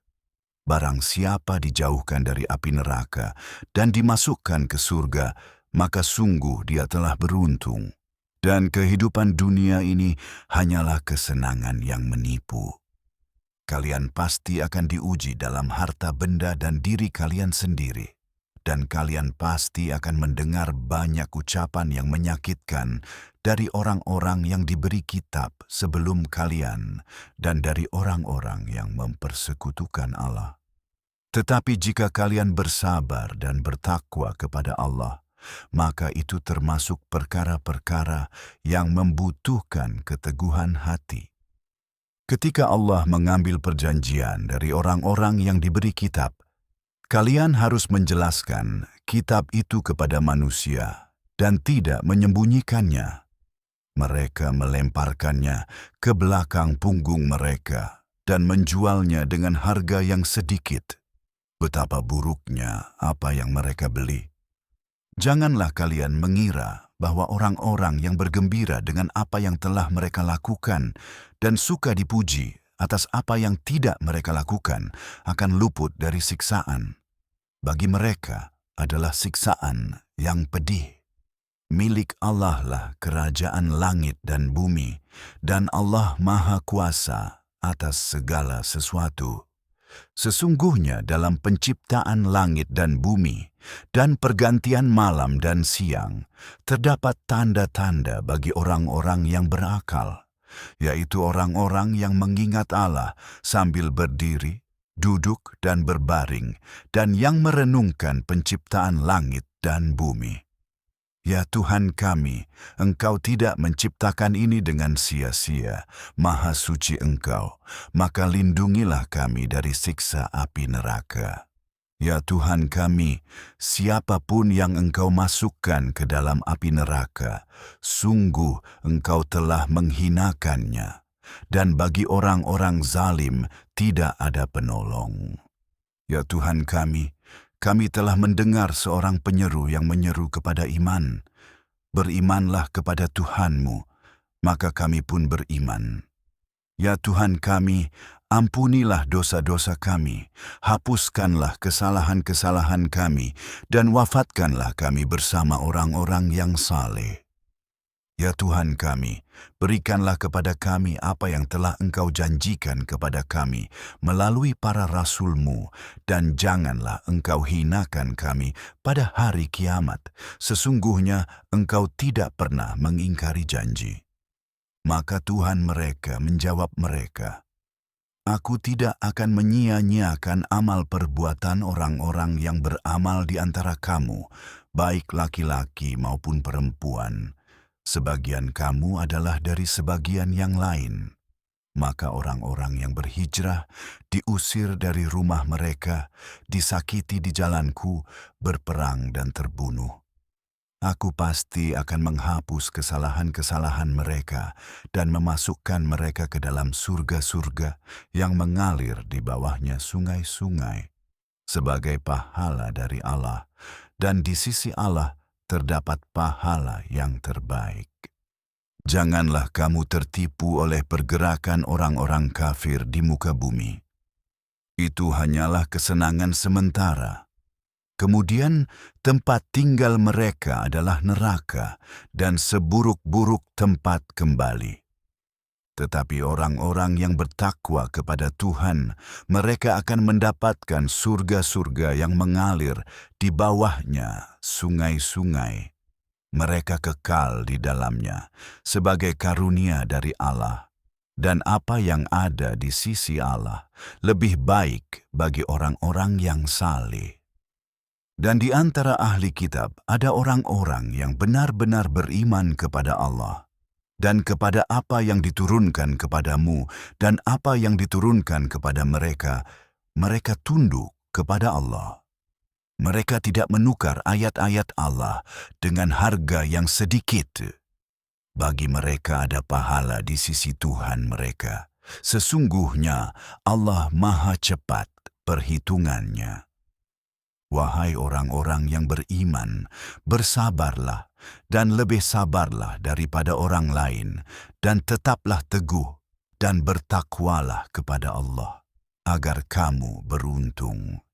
Barang siapa dijauhkan dari api neraka dan dimasukkan ke surga, maka sungguh dia telah beruntung. Dan kehidupan dunia ini hanyalah kesenangan yang menipu. Kalian pasti akan diuji dalam harta benda dan diri kalian sendiri. Dan kalian pasti akan mendengar banyak ucapan yang menyakitkan dari orang-orang yang diberi kitab sebelum kalian dan dari orang-orang yang mempersekutukan Allah. Tetapi jika kalian bersabar dan bertakwa kepada Allah, maka itu termasuk perkara-perkara yang membutuhkan keteguhan hati. Ketika Allah mengambil perjanjian dari orang-orang yang diberi kitab, kalian harus menjelaskan kitab itu kepada manusia dan tidak menyembunyikannya. Mereka melemparkannya ke belakang punggung mereka dan menjualnya dengan harga yang sedikit. Betapa buruknya apa yang mereka beli. Janganlah kalian mengira bahwa orang-orang yang bergembira dengan apa yang telah mereka lakukan dan suka dipuji atas apa yang tidak mereka lakukan akan luput dari siksaan. Bagi mereka adalah siksaan yang pedih. Milik Allah lah kerajaan langit dan bumi, dan Allah Maha Kuasa atas segala sesuatu. Sesungguhnya dalam penciptaan langit dan bumi dan pergantian malam dan siang, terdapat tanda-tanda bagi orang-orang yang berakal, yaitu orang-orang yang mengingat Allah sambil berdiri, duduk dan berbaring, dan yang merenungkan penciptaan langit dan bumi. Ya Tuhan kami, Engkau tidak menciptakan ini dengan sia-sia, Maha Suci Engkau, maka lindungilah kami dari siksa api neraka. Ya Tuhan kami, siapapun yang Engkau masukkan ke dalam api neraka, sungguh Engkau telah menghinakannya, dan bagi orang-orang zalim tidak ada penolong. Ya Tuhan kami telah mendengar seorang penyeru yang menyeru kepada iman. Berimanlah kepada Tuhanmu, maka kami pun beriman. Ya Tuhan kami, ampunilah dosa-dosa kami, hapuskanlah kesalahan-kesalahan kami, dan wafatkanlah kami bersama orang-orang yang saleh. Ya Tuhan kami, berikanlah kepada kami apa yang telah Engkau janjikan kepada kami melalui para rasul-Mu, dan janganlah Engkau hinakan kami pada hari kiamat. Sesungguhnya Engkau tidak pernah mengingkari janji. Maka Tuhan mereka menjawab mereka, Aku tidak akan menyia-nyiakan amal perbuatan orang-orang yang beramal di antara kamu, baik laki-laki maupun perempuan. Sebagian kamu adalah dari sebagian yang lain. Maka orang-orang yang berhijrah diusir dari rumah mereka, disakiti di jalanku, berperang dan terbunuh. Aku pasti akan menghapus kesalahan-kesalahan mereka dan memasukkan mereka ke dalam surga-surga yang mengalir di bawahnya sungai-sungai sebagai pahala dari Allah, dan di sisi Allah terdapat pahala yang terbaik. Janganlah kamu tertipu oleh pergerakan orang-orang kafir di muka bumi. Itu hanyalah kesenangan sementara. Kemudian tempat tinggal mereka adalah neraka dan seburuk-buruk tempat kembali. Tetapi orang-orang yang bertakwa kepada Tuhan, mereka akan mendapatkan surga-surga yang mengalir di bawahnya sungai-sungai. Mereka kekal di dalamnya sebagai karunia dari Allah. Dan apa yang ada di sisi Allah lebih baik bagi orang-orang yang saleh. Dan di antara ahli kitab ada orang-orang yang benar-benar beriman kepada Allah dan kepada apa yang diturunkan kepadamu dan apa yang diturunkan kepada mereka, mereka tunduk kepada Allah. Mereka tidak menukar ayat-ayat Allah dengan harga yang sedikit. Bagi mereka ada pahala di sisi Tuhan mereka. Sesungguhnya Allah Maha Cepat perhitungannya. Wahai orang-orang yang beriman, bersabarlah dan lebih sabarlah daripada orang lain, dan tetaplah teguh dan bertakwalah kepada Allah, agar kamu beruntung.